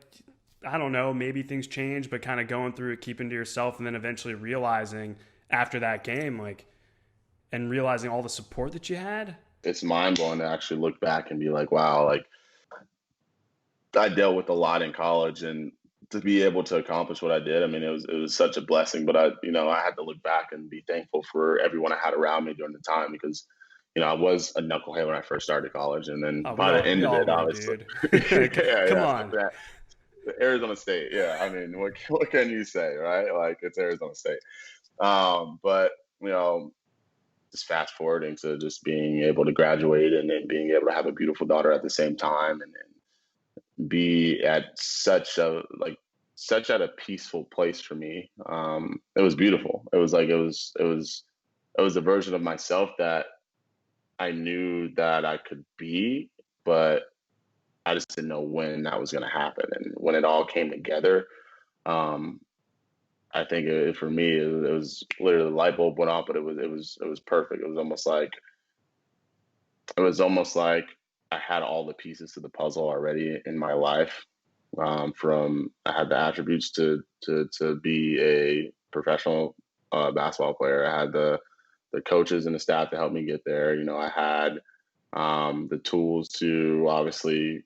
I don't know, maybe things change, but kind of going through it, keeping to yourself, and then eventually realizing after that game, like, and realizing all the support that you had. It's mind blowing to actually look back and be like, wow, like I dealt with a lot in college, and to be able to accomplish what I did, I mean, it was such a blessing. But I had to look back and be thankful for everyone I had around me during the time because, I was a knucklehead when I first started college, and then Oh, we by the all we end of all it, were, obviously, dude. yeah, Come yeah, on. that, Arizona State, yeah. I mean, what can you say, right? Like it's Arizona State. But you know, just fast forwarding to just being able to graduate and then being able to have a beautiful daughter at the same time, and be at such at a peaceful place for me. It was beautiful. It was like it was a version of myself that I knew that I could be, but I just didn't know when that was going to happen. And when it all came together, um, I think for me it was literally the light bulb went off, but it was perfect. It was almost like I had all the pieces to the puzzle already in my life. From I had the attributes to be a professional basketball player. I had the coaches and the staff to help me get there. I had the tools to obviously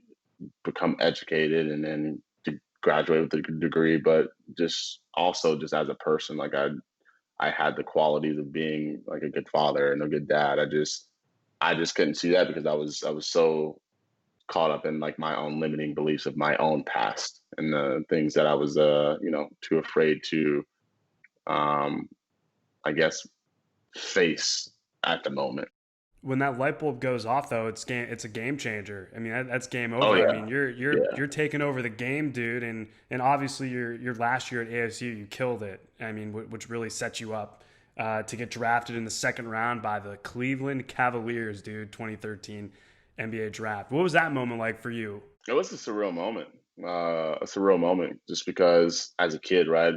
become educated and then to graduate with a degree, but just also just as a person, like I had the qualities of being like a good father and a good dad. I just couldn't see that because I was so caught up in like my own limiting beliefs of my own past and the things that I was too afraid to um I guess face at the moment. When that light bulb goes off, though, it's a game changer. I mean, that's game Oh over. I yeah. mean, you're Yeah. taking over the game, dude, and obviously your last year at ASU, you killed it. I mean, which really set you up to get drafted in the second round by the Cleveland Cavaliers, dude, 2013 NBA draft. What was that moment like for you? It was a surreal moment just because as a kid, right,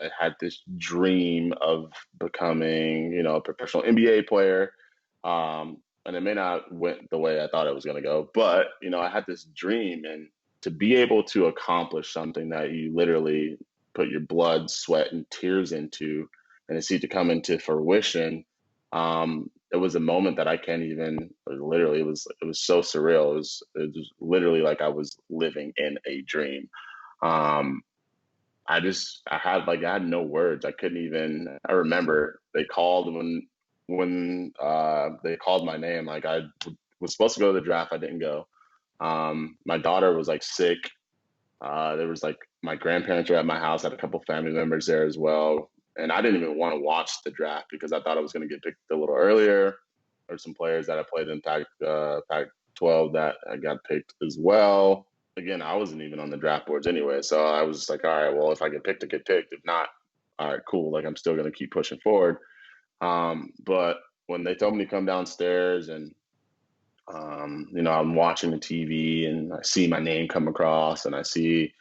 I had this dream of becoming, a professional NBA player. And it may not went the way I thought it was going to go, but, I had this dream, and to be able to accomplish something that you literally put your blood, sweat, and tears into and to see it to come into fruition, it was a moment that I can't even literally. It was so surreal. It was literally like I was living in a dream. Um, I had no words. I couldn't even. I remember they called when they called my name. Like I was supposed to go to the draft. I didn't go. My daughter was like sick. There was like my grandparents were at my house. I had a couple family members there as well, and I didn't even want to watch the draft because I thought I was going to get picked a little earlier. There's some players that I played in Pac-12 that I got picked as well. Again, I wasn't even on the draft boards anyway, so I was just like, all right, well, if I get picked, I get picked. If not, all right, cool. Like I'm still going to keep pushing forward. But when they told me to come downstairs and I'm watching the TV and I see my name come across and I see,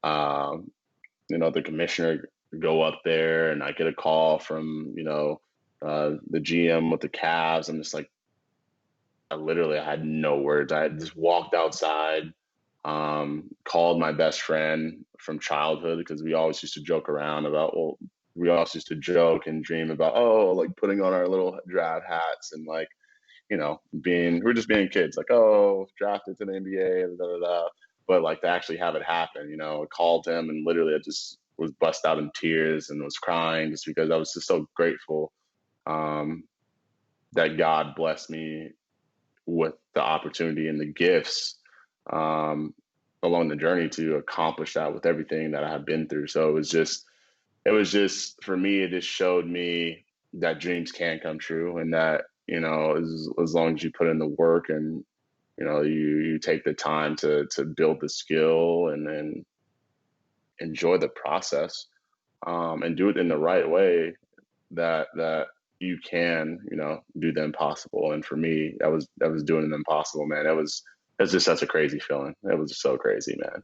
um, the commissioner go up there and I get a call from, the GM with the Cavs. I'm just like, I had no words. I had just walked outside, called my best friend from childhood because we always used to joke around about, well, we always used to joke and dream about, oh, like putting on our little draft hats and like, we're just being kids, like, oh, drafted to the NBA, da, da, da. But like to actually have it happen, I called him and literally I just was bust out in tears and was crying just because I was just so grateful um, that God blessed me with the opportunity and the gifts um, along the journey to accomplish that with everything that I have been through. So it was just for me, it just showed me that dreams can come true and that, as long as you put in the work and, you take the time to build the skill and then enjoy the process, and do it in the right way that you can, do the impossible. And for me, that was doing the impossible, man. It's just such a crazy feeling. It was so crazy, man.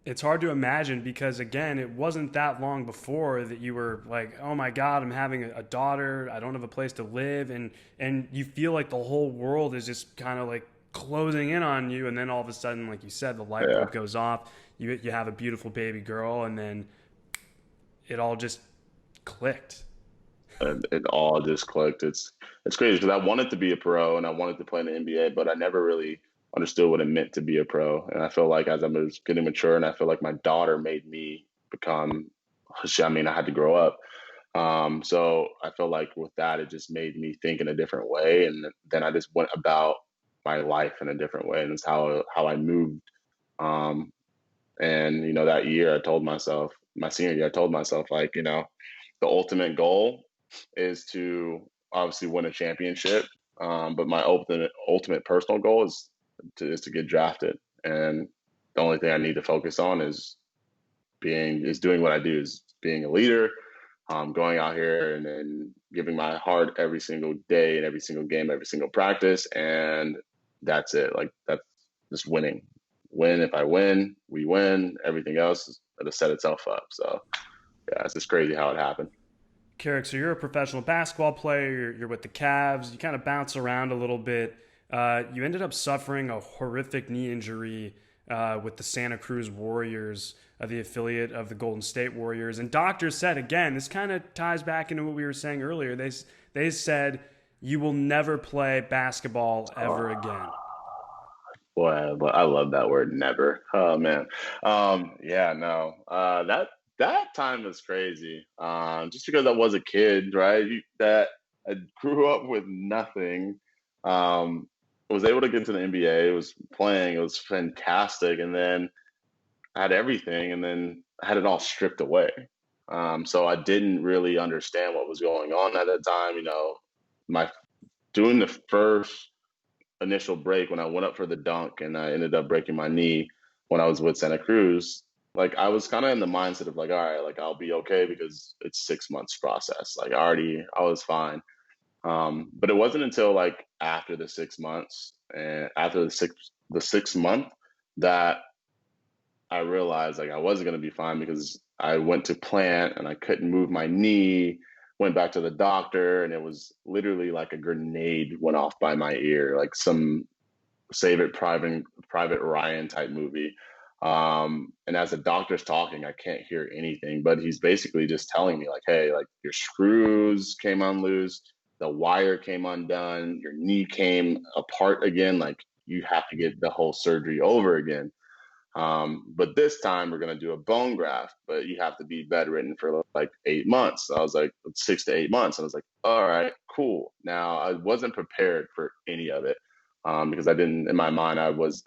It's hard to imagine because again, it wasn't that long before that you were like, "Oh my God, I'm having a daughter. I don't have a place to live," and you feel like the whole world is just kind of like closing in on you, and then all of a sudden, like you said, the light Yeah. bulb goes off. You have a beautiful baby girl, and then it all just clicked. And it all just clicked. It's crazy because I wanted to be a pro and I wanted to play in the NBA, but I never really understood what it meant to be a pro. And I feel like as I was getting mature, and I feel like my daughter made me become. I mean, I had to grow up. So I feel like with that, it just made me think in a different way, and then I just went about my life in a different way, and it's how I moved. Um, and that year, I told myself, my senior year, I told myself like, the ultimate goal is to obviously win a championship. But my ultimate personal goal is to get drafted. And the only thing I need to focus on is doing what I do, is being a leader, going out here and then giving my heart every single day and every single game, every single practice. And that's it. Like that's just winning. Win. If I win, we win. Everything else, it'll set itself up. So yeah, it's just crazy how it happened. Carrick, so you're a professional basketball player. You're with the Cavs. You kind of bounce around a little bit. You ended up suffering a horrific knee injury with the Santa Cruz Warriors, the affiliate of the Golden State Warriors. And doctors said, again, this kind of ties back into what we were saying earlier. They said you will never play basketball ever again. Boy, but I love that word, never. Oh man. Yeah, no. That time was crazy. Just because I was a kid, right? That I grew up with nothing. Was able to get to the NBA, was playing, it was fantastic, and then I had everything, and then I had it all stripped away. So I didn't really understand what was going on at that time. My doing the first initial break when I went up for the dunk and I ended up breaking my knee when I was with Santa Cruz. Like I was kind of in the mindset of like, all right, like I'll be okay because it's 6 months process. Like I was fine. But it wasn't until like after the 6 months and after the sixth month that I realized like I wasn't gonna be fine because I went to plant and I couldn't move my knee. Went back to the doctor and it was literally like a grenade went off by my ear, like some Save It Private Ryan type movie. And as the doctor's talking, I can't hear anything, but he's basically just telling me like, hey, like your screws came unloose, the wire came undone, your knee came apart again. Like you have to get the whole surgery over again. But this time we're going to do a bone graft, but you have to be bedridden for like 8 months. So I was like, 6 to 8 months. I was like, all right, cool. Now I wasn't prepared for any of it. Because I didn't, in my mind, I was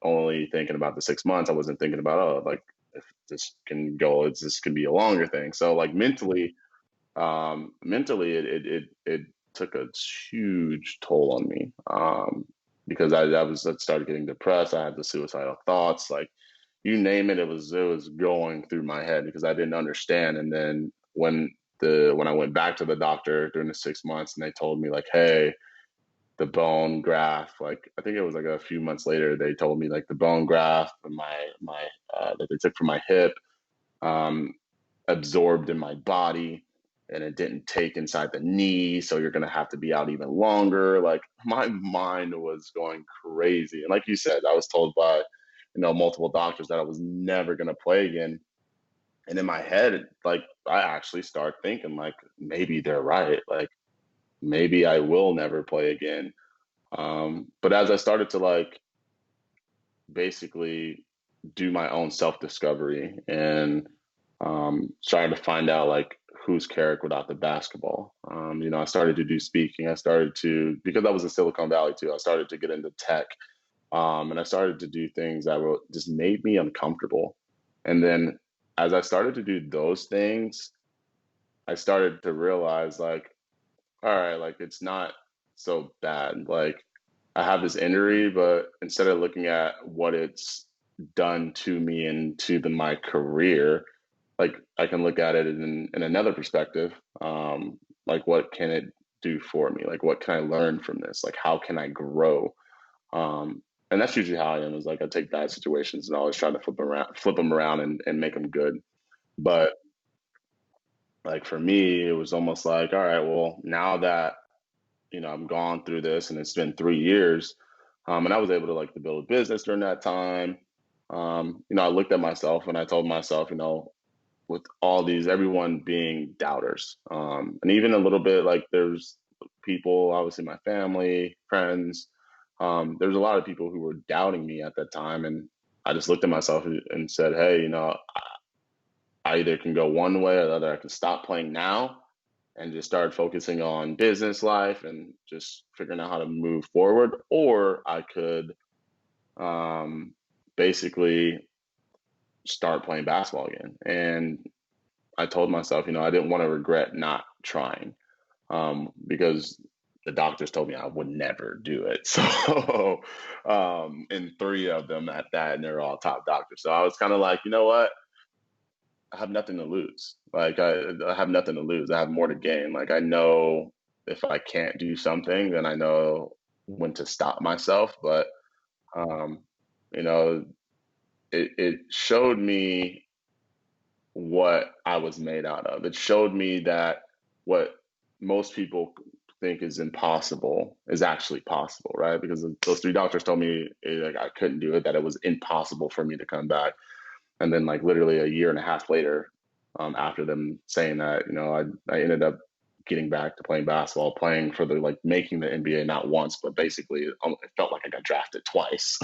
only thinking about the 6 months. I wasn't thinking about, oh, like if this can go, this can be a longer thing. So like mentally it took a huge toll on me. Because I started getting depressed. I had the suicidal thoughts, like you name it, it was going through my head because I didn't understand. And then when I went back to the doctor during the 6 months and they told me like, hey, the bone graft, like I think it was like a few months later, they told me like the bone graft my that they took from my hip um absorbed in my body and it didn't take inside the knee, so you're going to have to be out even longer. Like my mind was going crazy. And like you said, I was told by multiple doctors that I was never going to play again. And in my head, like I actually start thinking like maybe they're right, like maybe I will never play again. But as I started to like basically do my own self discovery and trying to find out like who's Carrick without the basketball. I started to do speaking. I started to, because I was in Silicon Valley too, I started to get into tech. And I started to do things that were just made me uncomfortable. And then as I started to do those things, I started to realize like, all right, like it's not so bad. Like I have this injury, but instead of looking at what it's done to me and to my career, like I can look at it in another perspective. Like what can it do for me? Like what can I learn from this? Like how can I grow? And that's usually how I am. Is like I take bad situations and always try to flip them around and make them good. But like for me, it was almost like, all right, well, now that I'm gone through this and it's been 3 years, and I was able to like to build a business during that time. I looked at myself and I told myself, with all these, everyone being doubters, and even a little bit like there's people, obviously my family, friends, there's a lot of people who were doubting me at that time, and I just looked at myself and said, hey, I either can go one way or the other. I can stop playing now and just start focusing on business life and just figuring out how to move forward, or I could um, basically start playing basketball again. And I told myself, I didn't want to regret not trying, because the doctors told me I would never do it. So, and three of them at that, and they're all top doctors. So I was kind of like, you know what? I have nothing to lose. Like I have nothing to lose. I have more to gain. Like I know if I can't do something, then I know when to stop myself. But um, you know, it showed me what I was made out of. It showed me that what most people think is impossible is actually possible, right? Because those three doctors told me like I couldn't do it, that it was impossible for me to come back. And then like literally a year and a half later, after them saying that, I ended up getting back to playing basketball, playing for the like making the NBA not once, but basically it felt like I got drafted twice,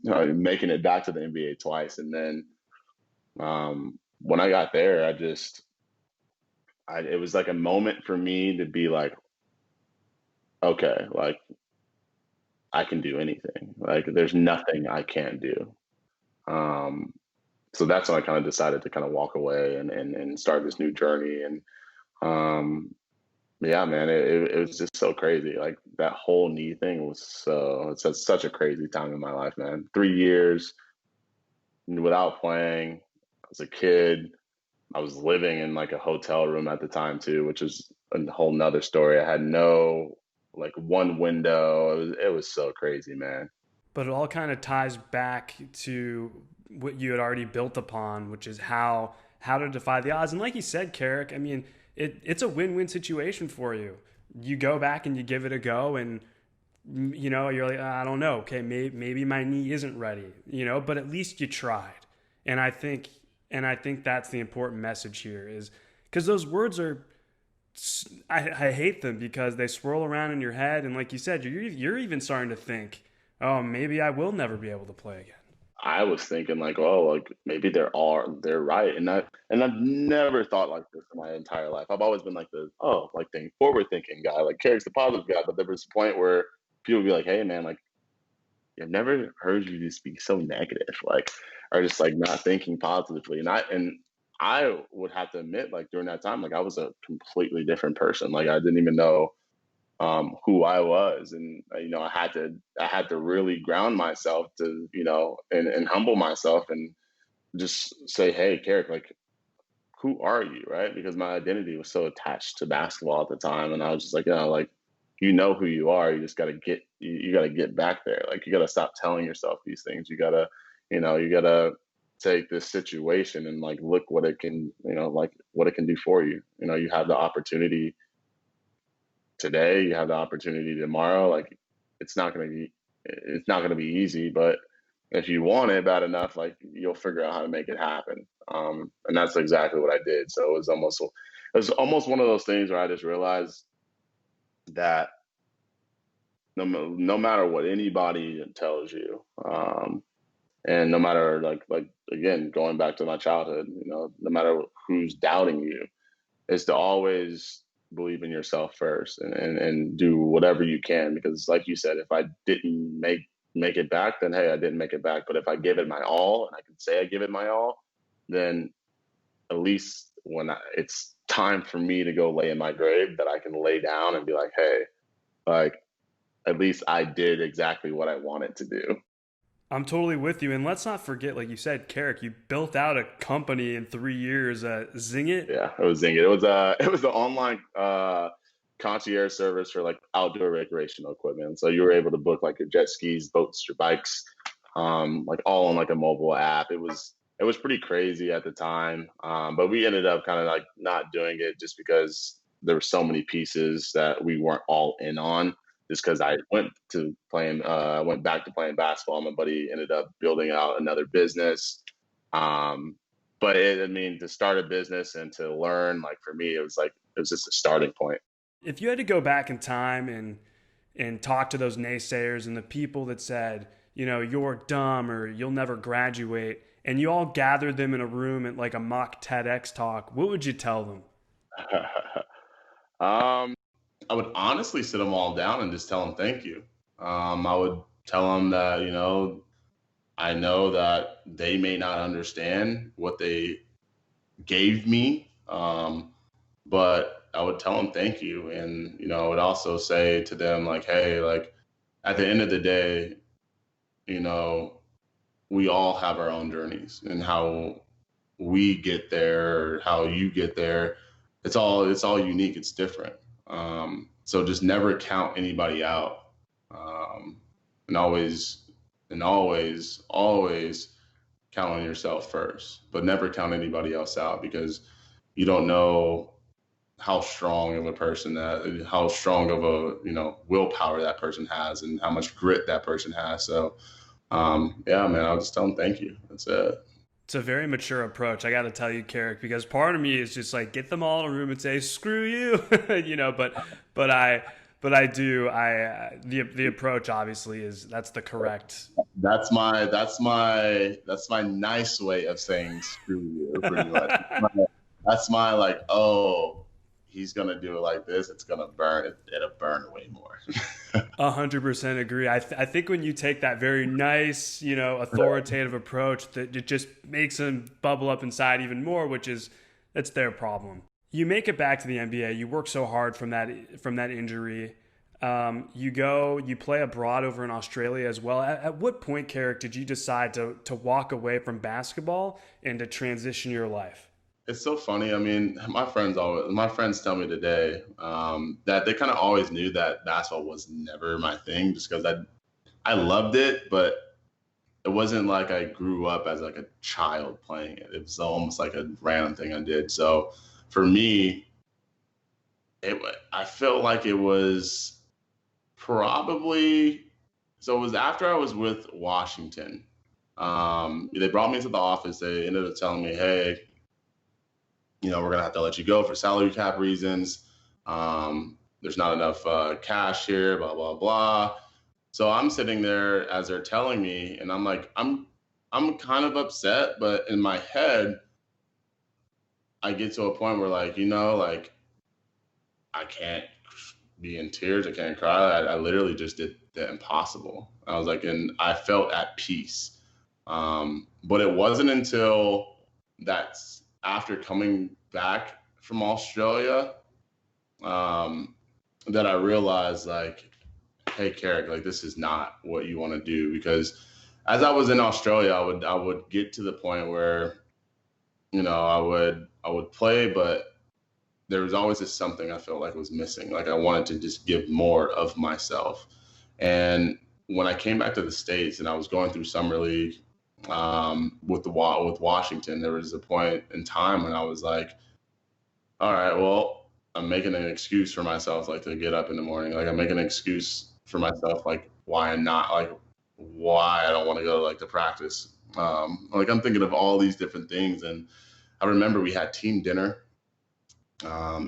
making it back to the NBA twice. And then when I got there, it was like a moment for me to be like, okay, like I can do anything. Like there's nothing I can't do. Um, so that's when I kind of decided to kind of walk away and start this new journey. And um, yeah, man, it was just so crazy. Like that whole knee thing it's such a crazy time in my life, man. 3 years without playing. I was a kid. I was living in like a hotel room at the time too, which is a whole nother story. I had no like one window. It was so crazy, man. But it all kind of ties back to what you had already built upon, which is how to defy the odds. And like you said, Carrick, I mean, it's a win-win situation for you. You go back and you give it a go, and you're like, I don't know. Okay, maybe my knee isn't ready, but at least you tried. And I think that's the important message here is because those words are, I hate them because they swirl around in your head. And like you said, you're even starting to think, oh, maybe I will never be able to play again. I was thinking like, oh, like maybe they're right, and I've never thought like this in my entire life. I've always been like the like think forward thinking guy, like Carrick's the positive guy. But there was a point where people would be like, hey man, like I've never heard you just be so negative, like or just like not thinking positively. And I would have to admit, like during that time, like I was a completely different person. Like I didn't even know who I was, and I had to really ground myself to and humble myself and just say, hey, Carrick, like who are you, right? Because my identity was so attached to basketball at the time, and I was just like, like who you are. You just got to you got to get back there. Like you got to stop telling yourself these things. You got to take this situation and like look what it can, like what it can do for you. You have the opportunity today, you have the opportunity tomorrow. Like it's not going to be easy, but if you want it bad enough, like you'll figure out how to make it happen. And that's exactly what I did. So it was almost one of those things where I just realized that no matter what anybody tells you, and no matter like again going back to my childhood, no matter who's doubting you, is to always believe in yourself first and do whatever you can, because like you said, if I didn't make it back, then hey, I didn't make it back. But if I give it my all, and I can say I give it my all, then at least when it's time for me to go lay in my grave, that I can lay down and be like, hey, like at least I did exactly what I wanted to do. I'm totally with you. And let's not forget, like you said, Carrick, you built out a company in 3 years. Zing It. Yeah, it was Zing It. It was the online concierge service for like outdoor recreational equipment. So you were able to book like your jet skis, boats, your bikes, like all on like a mobile app. It was pretty crazy at the time, but we ended up kind of like not doing it just because there were so many pieces that we weren't all in on. Just because I went back to playing basketball. My buddy ended up building out another business. Um, but I mean, to start a business and to learn, like for me, it was just a starting point. If you had to go back in time and talk to those naysayers and the people that said, you're dumb or you'll never graduate, and you all gathered them in a room at like a mock TEDx talk, what would you tell them? um, I would honestly sit them all down and just tell them thank you. I would tell them that I know that they may not understand what they gave me, but I would tell them thank you, and I would also say to them like, hey, like at the end of the day, you know, we all have our own journeys, and how we get there, how you get there, it's all unique. It's different. So just never count anybody out, and always count on yourself first, but never count anybody else out, because you don't know how strong of a willpower that person has, and how much grit that person has. So yeah, man, I'll just tell them thank you. That's it. It's a very mature approach, I got to tell you, Carrick, because part of me is just like get them all in a room and say screw you, but I do the approach obviously is that's the correct. That's my nice way of saying screw you, pretty much. That's my like, oh, he's gonna do it like this. It's gonna burn. It'll burn way more. 100% agree. I think when you take that very nice, authoritative approach, that it just makes them bubble up inside even more, which is that's their problem. You make it back to the NBA. You work so hard from that injury. You play abroad over in Australia as well. At what point, Carrick, did you decide to walk away from basketball and to transition your life? It's so funny. I mean, my friends tell me today that they kind of always knew that basketball was never my thing, just because I loved it, but it wasn't like I grew up as like a child playing it. It was almost like a random thing I did. So for me, I felt like it was Probably. So it was after I was with Washington. They brought me to the office. They ended up telling me, hey, we're going to have to let you go for salary cap reasons. There's not enough cash here, blah, blah, blah. So I'm sitting there as they're telling me, and I'm like, I'm kind of upset, but in my head, I get to a point where like I can't be in tears. I can't cry. I literally just did the impossible. I was like, and I felt at peace. But it wasn't until that's after coming back from Australia that I realized, like, hey, Carrick, like, this is not what you want to do. Because as I was in Australia, I would get to the point where, I would play, but there was always just something I felt like was missing. Like I wanted to just give more of myself. And when I came back to the States and I was going through summer league with Washington, there was a point in time when I was like, all right, well, I'm making an excuse for myself, like to get up in the morning. Like I'm making an excuse for myself, like why I don't want to go like to practice. Like I'm thinking of all these different things. And I remember we had team dinner.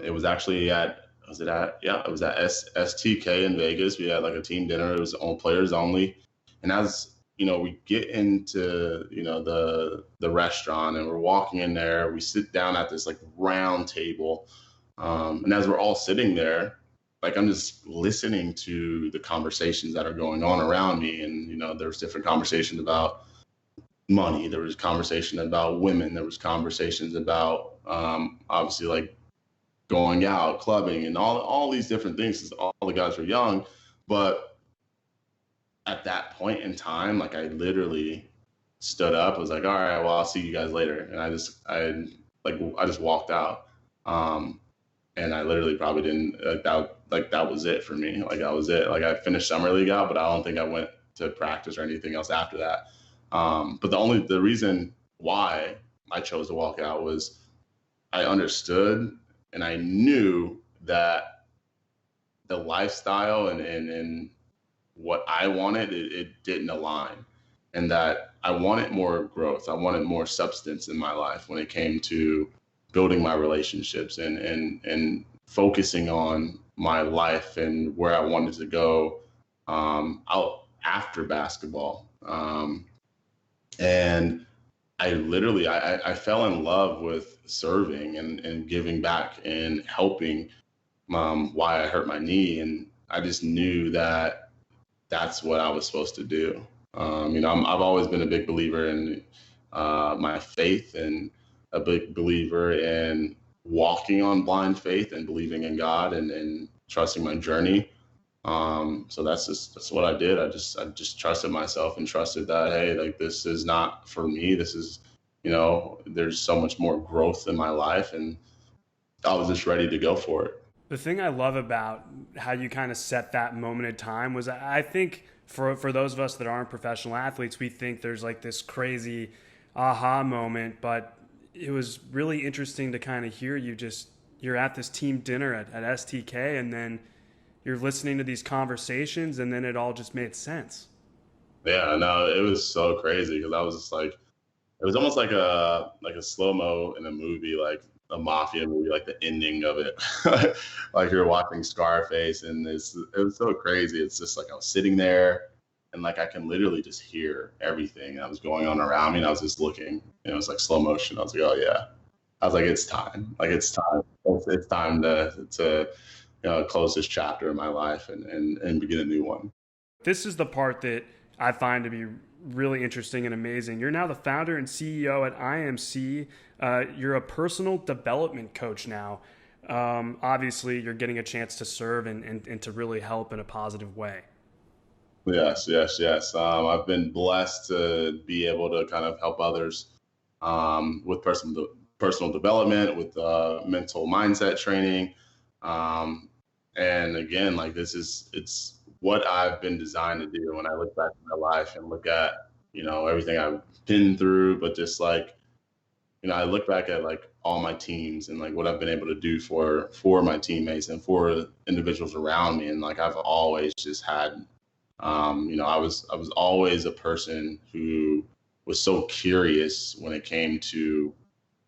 It was actually it was at STK in Vegas. We had like a team dinner. It was on players only. And as we get into the restaurant and we're walking in there, we sit down at this like round table. And as we're all sitting there, like I'm just listening to the conversations that are going on around me. And there's different conversations about money. There was conversation about women. There was conversations about obviously like going out, clubbing, and all these different things, because all the guys were young. But at that point in time, like I literally stood up, was like, all right, well, I'll see you guys later. And I just walked out. And I literally probably didn't, that was it for me. Like that was it. Like I finished summer league out, but I don't think I went to practice or anything else after that. But the reason why I chose to walk out was I understood and I knew that the lifestyle and what I wanted, it didn't align. And that I wanted more growth. I wanted more substance in my life when it came to building my relationships and focusing on my life and where I wanted to go out after basketball. And I fell in love with serving and giving back and helping why I hurt my knee. And I just knew that that's what I was supposed to do. I've always been a big believer in my faith and a big believer in walking on blind faith and believing in God and trusting my journey. So that's what I did. I just trusted myself and trusted that, hey, like this is not for me. This is, there's so much more growth in my life, and I was just ready to go for it. The thing I love about how you kind of set that moment in time was, I think for those of us that aren't professional athletes, we think there's like this crazy aha moment, but it was really interesting to kind of hear you're at this team dinner at STK, and then you're listening to these conversations, and then it all just made sense. Yeah, no, it was so crazy because I was just like, it was almost like a slow-mo in a movie, like a mafia movie, like the ending of it. Like you're watching Scarface, and it was so crazy. It's just like I was sitting there and like I can literally just hear everything that was going on around me, and I was just looking, it was like slow motion. I was like, oh yeah. I was like, it's time. Like it's time. It's time to close this chapter in my life and begin a new one. This is the part that I find to be really interesting and amazing. You're now the founder and CEO at IMC. You're a personal development coach now. Obviously, you're getting a chance to serve and to really help in a positive way. Yes. I've been blessed to be able to kind of help others with personal development, with mental mindset training. And again, like it's what I've been designed to do. When I look back at my life and look at, everything I've been through, but just like, I look back at like all my teams and like what I've been able to do for my teammates and for individuals around me. And like I've always just had, I was always a person who was so curious when it came to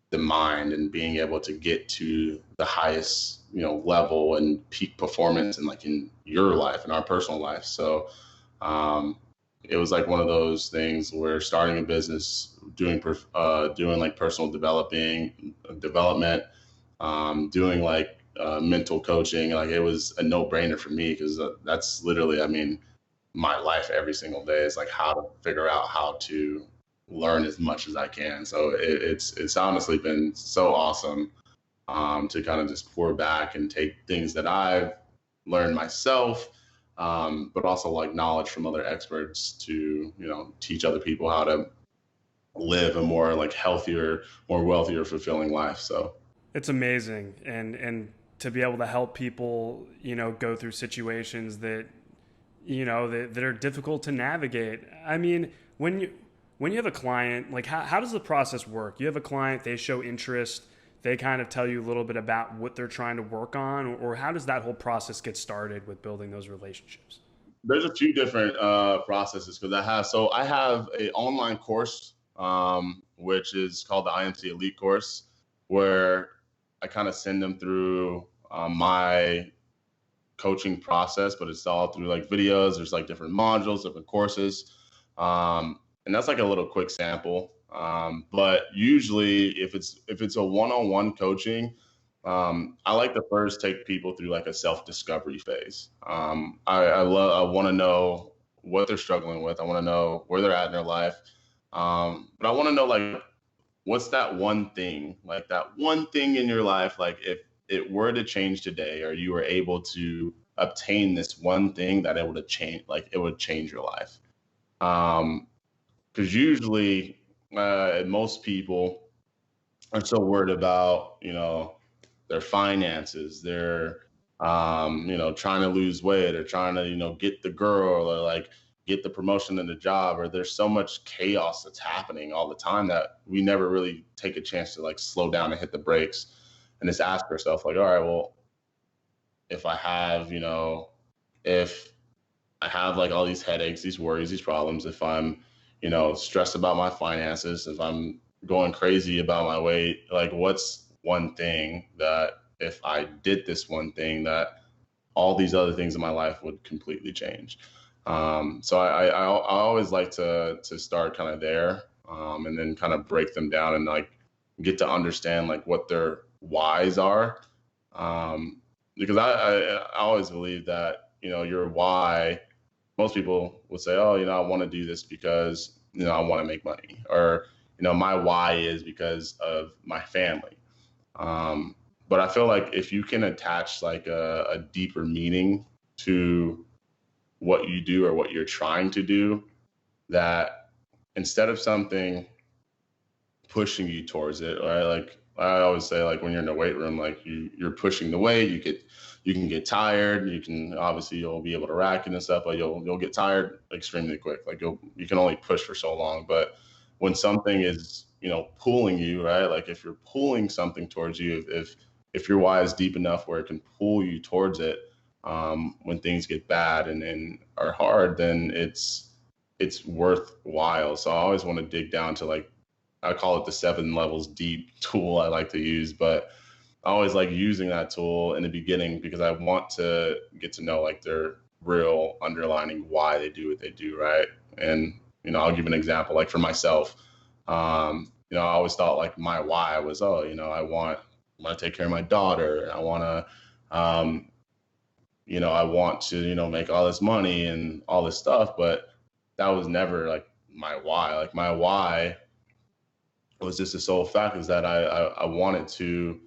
the mind and being able to get to the highest, level and peak performance and like in your life and our personal life. So um, it was like one of those things where starting a business, doing like personal development, doing like mental coaching, like it was a no brainer for me because that's literally, I mean, my life every single day is like how to figure out how to learn as much as I can. So it's honestly been so awesome to kind of just pour back and take things that I've learned myself, but also like knowledge from other experts to teach other people how to live a more like healthier, more wealthier, fulfilling life. So It's amazing, and to be able to help people, go through situations that that are difficult to navigate. I mean, when you have a client, like how does the process work? You have a client, they show interest, they kind of tell you a little bit about what they're trying to work on, or how does that whole process get started with building those relationships? there's a few different processes because I have a online course which is called the IMC Elite course, where I kind of send them through my coaching process, but it's all through like videos. There's like different modules, different courses, and that's like a little quick sample. But usually, if it's a one-on-one coaching, I like to first take people through like a self-discovery phase. I want to know what they're struggling with. I want to know where they're at in their life. But I want to know like what's that one thing, like that one thing in your life, like if it were to change today, or you were able to obtain this one thing that it would change, like it would change your life. Because usually, most people are so worried about, their finances, they're, trying to lose weight or trying to, get the girl or like get the promotion in the job, or there's so much chaos that's happening all the time that we never really take a chance to like slow down and hit the brakes and just ask ourselves like, all right, well, if I have, if I have like all these headaches, these worries, these problems, if I'm, stressed about my finances, if I'm going crazy about my weight, like what's one thing that if I did this one thing that all these other things in my life would completely change. So I always like to start kind of there, and then kind of break them down and like get to understand like what their whys are. Because I always believe that, your why, most people would say, oh, I want to do this because, I want to make money, or, my why is because of my family. But I feel like if you can attach like a deeper meaning to what you do or what you're trying to do, that instead of something pushing you towards it, right? Like I always say, like when you're in the weight room, like you're pushing the weight, you can get tired. You can obviously you'll be able to rack it and stuff, but you'll get tired extremely quick. Like you can only push for so long. But when something is, pulling you, right? Like if you're pulling something towards you, if your why is deep enough where it can pull you towards it, when things get bad and are hard, then it's worthwhile. So I always want to dig down to like, I call it the 7 levels deep tool I like to use, but I always like using that tool in the beginning because I want to get to know like their real underlining why they do what they do, right? And I'll give an example. Like for myself, I always thought like my why was, oh, I want to take care of my daughter. I want to, I want to, make all this money and all this stuff, but that was never like my why. Like my why was just the sole fact is that I wanted to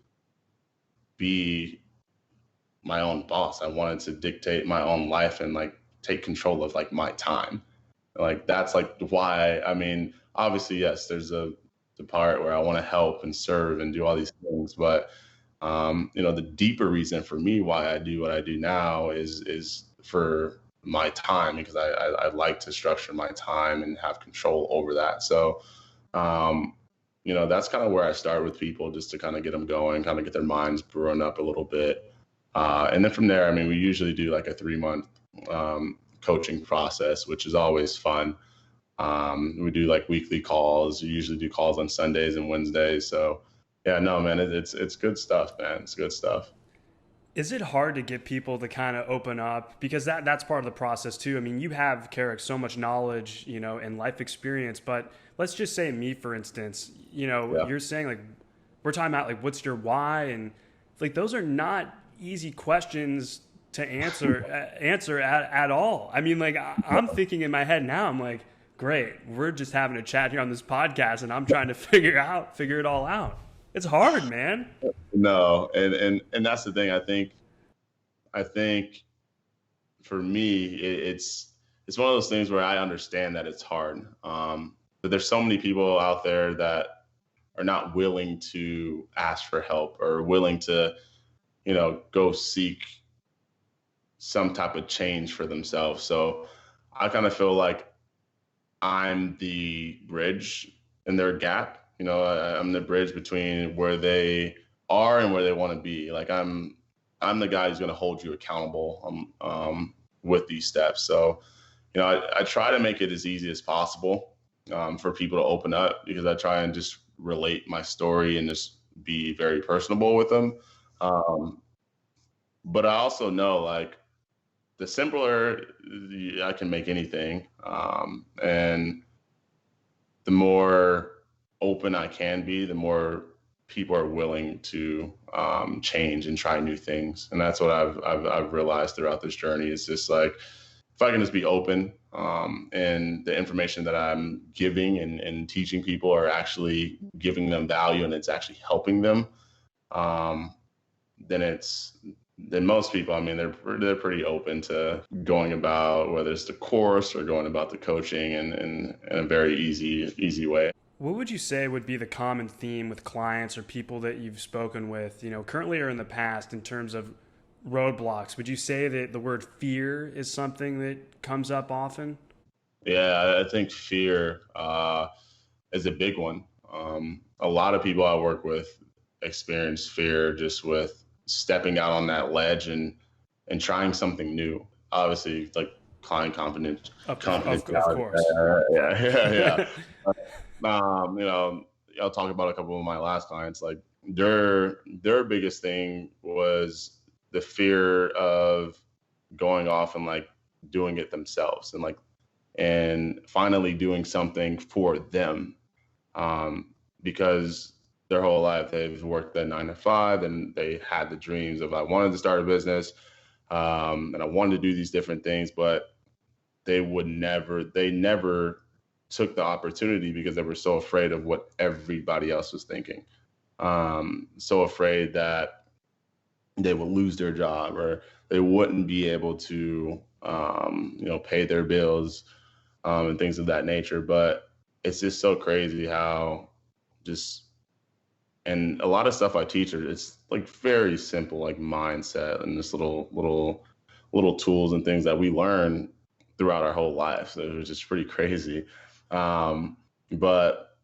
be my own boss. I wanted to dictate my own life and like take control of like my time. Like that's like why. I mean, obviously, yes, there's the part where I want to help and serve and do all these things, but the deeper reason for me why I do what I do now is for my time because I like to structure my time and have control over that. So um, that's kind of where I start with people, just to kind of get them going, kind of get their minds brewing up a little bit. And then from there, I mean, we usually do like a 3-month coaching process, which is always fun. We do like weekly calls. We usually do calls on Sundays and Wednesdays. So yeah, no, man, it's good stuff, man. It's good stuff. Is it hard to get people to kind of open up? Because that's part of the process too. I mean, you have, Carrick, so much knowledge, and life experience, but let's just say me, for instance, Yeah. you're saying like, we're talking about like, what's your why? And like, those are not easy questions to answer at all. I mean, like I'm thinking in my head now, I'm like, great, we're just having a chat here on this podcast and I'm trying to figure it all out. It's hard, man. No, and that's the thing. I think for me, it's one of those things where I understand that it's hard. But there's so many people out there that are not willing to ask for help or willing to, go seek some type of change for themselves. So I kind of feel like I'm the bridge in their gap. I'm the bridge between where they are and where they want to be. Like I'm the guy who's going to hold you accountable with these steps. So, I try to make it as easy as possible for people to open up, because I try and just relate my story and just be very personable with them. Um, but I also know, like, the simpler I can make anything, and the more open I can be, the more people are willing to change and try new things. And that's what I've realized throughout this journey. It's just like, if I can just be open, and the information that I'm giving and teaching people are actually giving them value and it's actually helping them, um, then then most people, I mean, they're pretty open to going about, whether it's the course or going about the coaching in a very easy way. What would you say would be the common theme with clients or people that you've spoken with, currently or in the past, in terms of roadblocks? Would you say that the word fear is something that comes up often? Yeah, I think fear is a big one. A lot of people I work with experience fear just with stepping out on that ledge and trying something new. Obviously, like client Of confidentiality. course. Yeah. I'll talk about a couple of my last clients. Like their biggest thing was the fear of going off and like doing it themselves and finally doing something for them, because their whole life they've worked that 9 to 5 and they had the dreams of, I wanted to start a business, and I wanted to do these different things, but they never took the opportunity because they were so afraid of what everybody else was thinking. So afraid that they would lose their job or they wouldn't be able to, pay their bills, and things of that nature. But it's just so crazy how just, and a lot of stuff I teach it's like very simple, like mindset and just little tools and things that we learn throughout our whole life. So it was just pretty crazy. But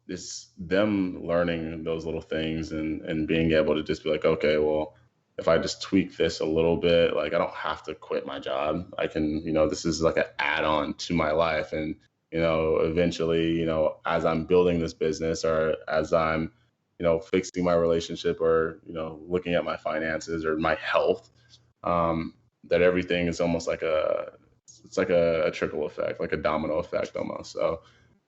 it's them learning those little things and being able to just be like, okay, well, if I just tweak this a little bit, like I don't have to quit my job. I can, this is like an add-on to my life. And, eventually, as I'm building this business or as I'm, fixing my relationship or, looking at my finances or my health, that everything is almost like it's like a trickle effect, like a domino effect almost. So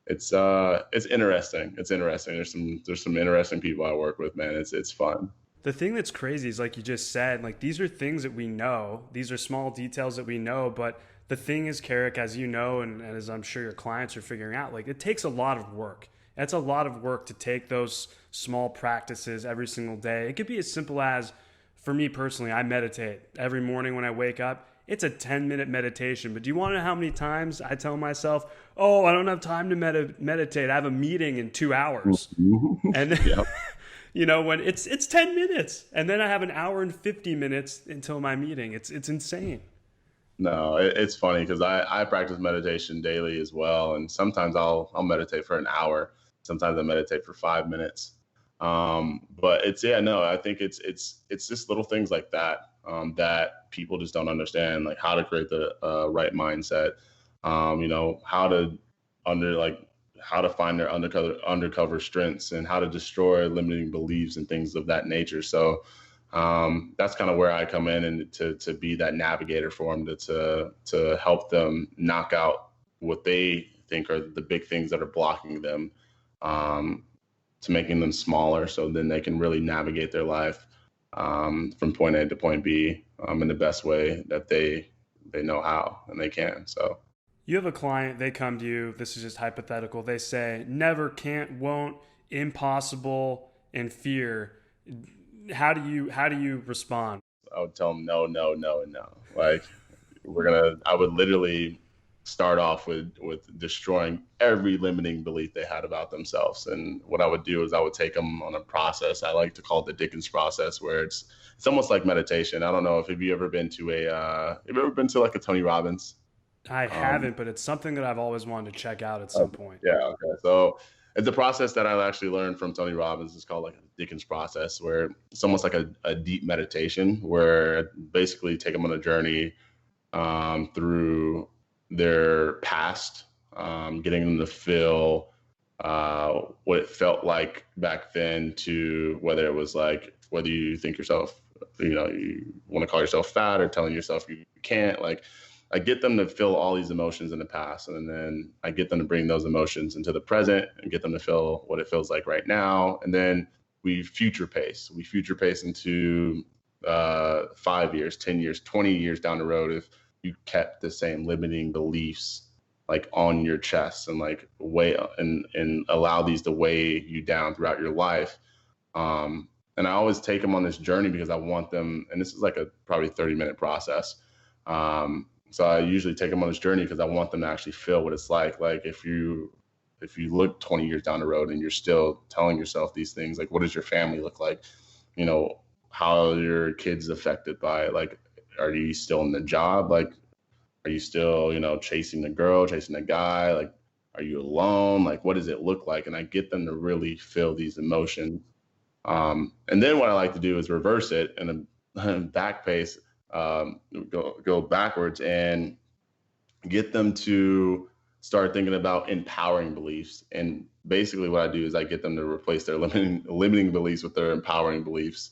it's interesting. It's interesting. There's some interesting people I work with, man. It's fun. The thing that's crazy is, like you just said, like these are things that we know. These are small details that we know. But the thing is, Carrick, as you know, and as I'm sure your clients are figuring out, like it takes a lot of work. It's a lot of work to take those small practices every single day. It could be as simple as, for me personally, I meditate every morning when I wake up. It's a 10-minute meditation. But do you want to know how many times I tell myself, oh, I don't have time to meditate. I have a meeting in 2 hours. And then, Yeah. when it's 10 minutes. And then I have an hour and 50 minutes until my meeting. It's insane. No, it's funny because I practice meditation daily as well. And sometimes I'll meditate for an hour. Sometimes I meditate for 5 minutes. But I think it's just little things like that that people just don't understand, like how to create the right mindset, how to how to find their undercover strengths and how to destroy limiting beliefs and things of that nature. So that's kind of where I come in, and to be that navigator for them, to help them knock out what they think are the big things that are blocking them, to making them smaller, so then they can really navigate their life from point A to point B in the best way that they know how and they can. So you have a client, they come to you, this is just hypothetical, they say never, can't, won't, impossible, and fear. How do you respond? I would tell them no, no, no, and no. Like I would literally start off with destroying every limiting belief they had about themselves. And what I would do is I would take them on a process. I like to call it the Dickens process, where it's almost like meditation. I don't know if have you ever been to like a Tony Robbins? I haven't, but it's something that I've always wanted to check out at some point. Yeah. Okay. So it's a process that I actually learned from Tony Robbins. It's called like a Dickens process, where it's almost like a deep meditation, where I basically take them on a journey through their past, getting them to feel what it felt like back then, to whether it was like whether you think yourself, you want to call yourself fat or telling yourself you can't. Like, I get them to feel all these emotions in the past, and then I get them to bring those emotions into the present and get them to feel what it feels like right now. And then we future pace. We future pace into 5 years, 10 years, 20 years down the road. If you kept the same limiting beliefs like on your chest and like weigh and allow these to weigh you down throughout your life. And I always take them on this journey because I want them, and this is like a probably 30-minute process. So I usually take them on this journey because I want them to actually feel what it's like. Like if you look 20 years down the road and you're still telling yourself these things, like what does your family look like? How are your kids affected by it? Like, are you still in the job? Like, are you still, chasing the girl, chasing the guy? Like, are you alone? Like, what does it look like? And I get them to really feel these emotions. And then what I like to do is reverse it and then back pace, go backwards and get them to start thinking about empowering beliefs. And basically what I do is I get them to replace their limiting beliefs with their empowering beliefs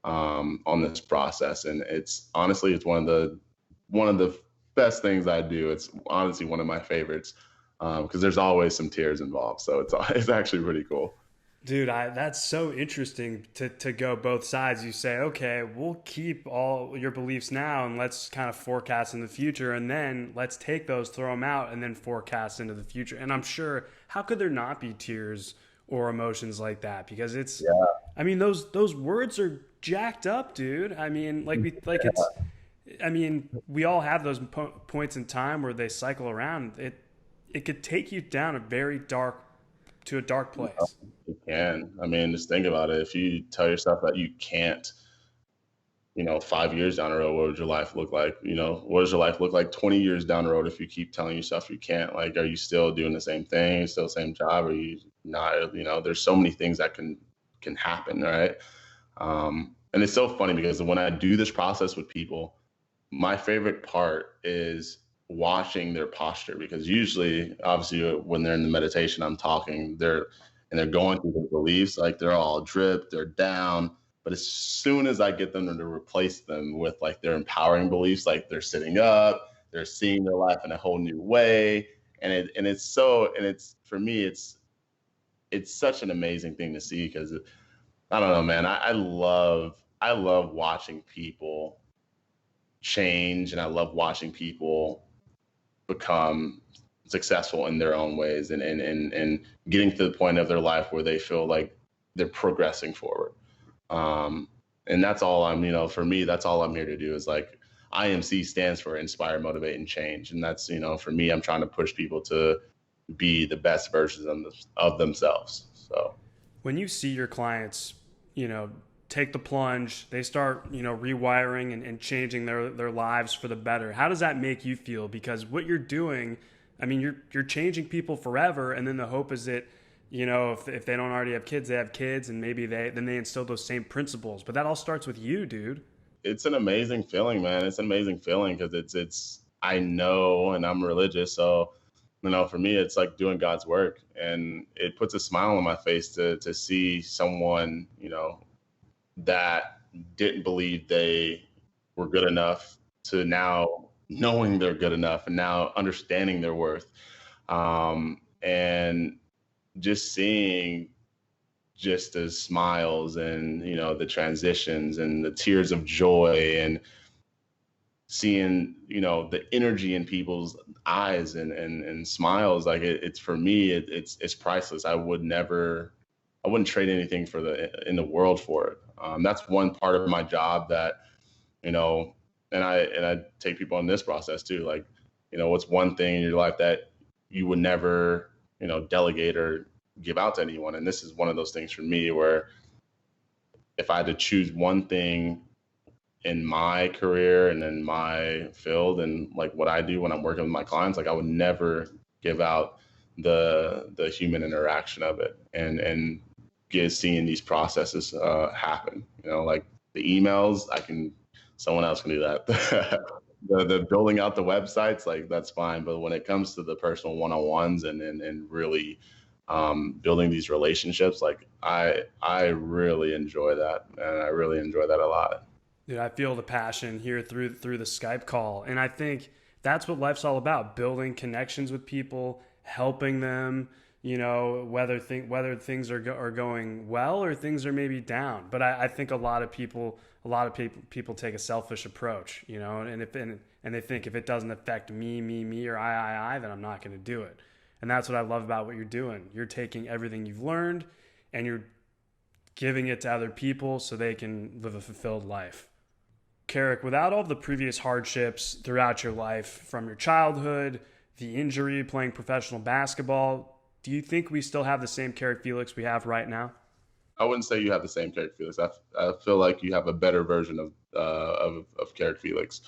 on this process. And it's honestly, it's one of the best things I do. It's honestly one of my favorites because there's always some tears involved. So it's actually pretty cool. Dude, that's so interesting to go both sides. You say, okay, we'll keep all your beliefs now and let's kind of forecast in the future, and then let's take those, throw them out, and then forecast into the future. And I'm sure, how could there not be tears or emotions like that? Because it's, yeah. I mean, those words are jacked up, dude. I mean, we all have those points in time where they cycle around. It could take you down a dark place. You can. I mean, just think about it. If you tell yourself that you can't, 5 years down the road, what would your life look like? What does your life look like 20 years down the road if you keep telling yourself you can't? Like, are you still doing the same thing, still the same job? Or are you not? There's so many things that can happen, right? And it's so funny because when I do this process with people, my favorite part is watching their posture, because usually, obviously, when they're in the meditation, I'm talking, they're going through their beliefs, like they're all dripped, they're down. But as soon as I get them to replace them with like their empowering beliefs, like they're sitting up, they're seeing their life in a whole new way. And for me, it's such an amazing thing to see, because I don't know, man, I love watching people change, and I love watching people become successful in their own ways and getting to the point of their life where they feel like they're progressing forward. And that's all for me, that's all I'm here to do, is like IMC stands for inspire, motivate, and change. And that's, for me, I'm trying to push people to be the best versions of themselves. So when you see your clients, take the plunge, they start, rewiring and changing their lives for the better, how does that make you feel? Because what you're doing, I mean, you're changing people forever. And then the hope is that if they don't already have kids, they have kids, and maybe they instill those same principles. But that all starts with you, dude. It's an amazing feeling, man. It's an amazing feeling because I know, and I'm religious, so for me, it's like doing God's work, and it puts a smile on my face to see someone, that didn't believe they were good enough to now knowing they're good enough and now understanding their worth, and just seeing just the smiles and the transitions and the tears of joy and seeing the energy in people's eyes and smiles. Like it's for me, it's priceless. I wouldn't trade anything in the world for it. That's one part of my job that and I take people on this process too. Like what's one thing in your life that you would never delegate or give out to anyone? And this is one of those things for me where if I had to choose one thing in my career and in my field and like what I do when I'm working with my clients, like I would never give out the human interaction of it and seeing these processes happen. Like the emails, someone else can do that. the building out the websites, like that's fine. But when it comes to the personal one-on-ones and really building these relationships, like I really enjoy that, and I really enjoy that a lot. Dude, I feel the passion here through the Skype call, and I think that's what life's all about: building connections with people, helping them. Whether things are going well or things are maybe down. But I think a lot of people take a selfish approach, and they think if it doesn't affect me, or I, then I'm not going to do it. And that's what I love about what you're doing. You're taking everything you've learned and you're giving it to other people so they can live a fulfilled life. Carrick, without all the previous hardships throughout your life, from your childhood, the injury, playing professional basketball, do you think we still have the same Carrick Felix we have right now? I wouldn't say you have the same Carrick Felix. I feel like you have a better version of Carrick Felix.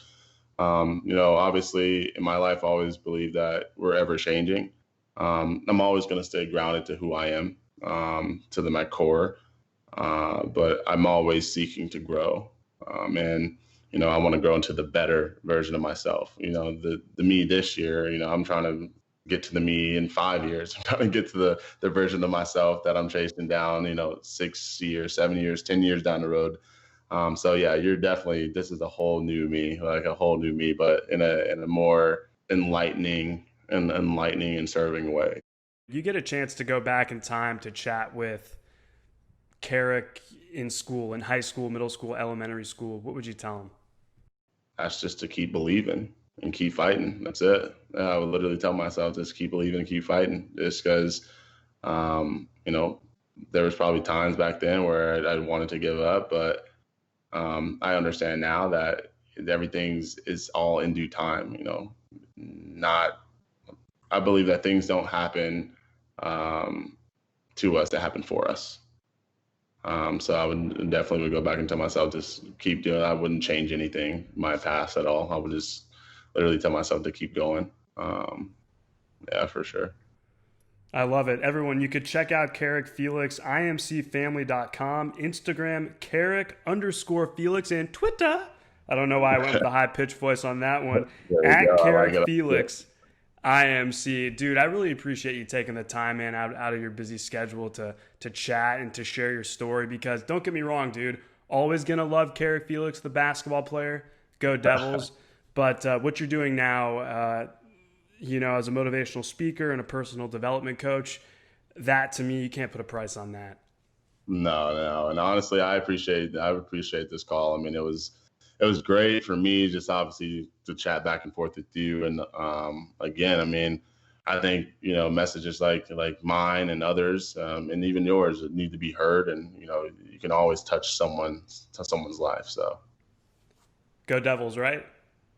Obviously in my life, I always believe that we're ever changing. I'm always going to stay grounded to who I am, to my core. But I'm always seeking to grow. And I want to grow into the better version of myself. The me this year, I'm trying to get to the me in 5 years. I'm trying to get to the version of myself that I'm chasing down, 6 years, 7 years, 10 years down the road. So yeah, this is a whole new me, like a whole new me, but in a more enlightening and serving way. You get a chance to go back in time to chat with Carrick in school, in high school, middle school, elementary school. What would you tell him? That's just to keep believing and keep fighting. That's it. I would literally tell myself just keep believing and keep fighting. Just because, there was probably times back then where I wanted to give up, but I understand now that is all in due time. I believe that things don't happen to us; they happen for us. So I would definitely go back and tell myself just keep doing it. I wouldn't change anything in my past at all. I would just literally tell myself to keep going. Yeah, for sure. I love it. Everyone, you could check out Carrick Felix, imcfamily.com, Instagram, Carrick_Felix, and Twitter. I don't know why I went with the high-pitched voice on that one. At Carrick Felix, IMC. Dude, I really appreciate you taking the time, man, out of your busy schedule to chat and to share your story, because don't get me wrong, dude, always going to love Carrick Felix, the basketball player. Go Devils. But what you're doing now, as a motivational speaker and a personal development coach, that to me, you can't put a price on that. No. And honestly, I appreciate this call. I mean, it was great for me just obviously to chat back and forth with you. And again, I mean, I think, messages like mine and others and even yours need to be heard. And, you can always touch someone's life. So go Devils, right?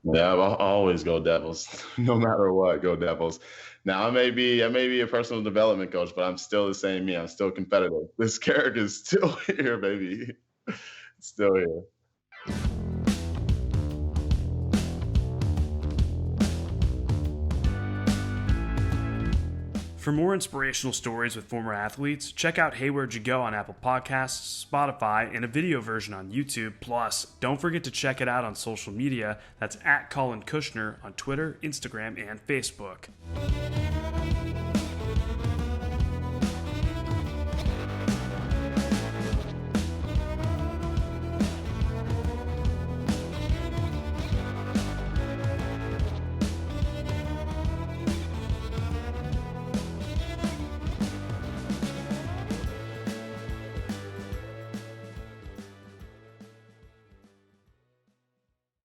Yeah, I'll always go Devils, no matter what. Go Devils. Now I may be a personal development coach, but I'm still the same me. I'm still competitive. This character is still here, baby. Still here. For more inspirational stories with former athletes, check out Hey Where'd You Go on Apple Podcasts, Spotify, and a video version on YouTube. Plus, don't forget to check it out on social media. That's at Collin Kushner on Twitter, Instagram, and Facebook.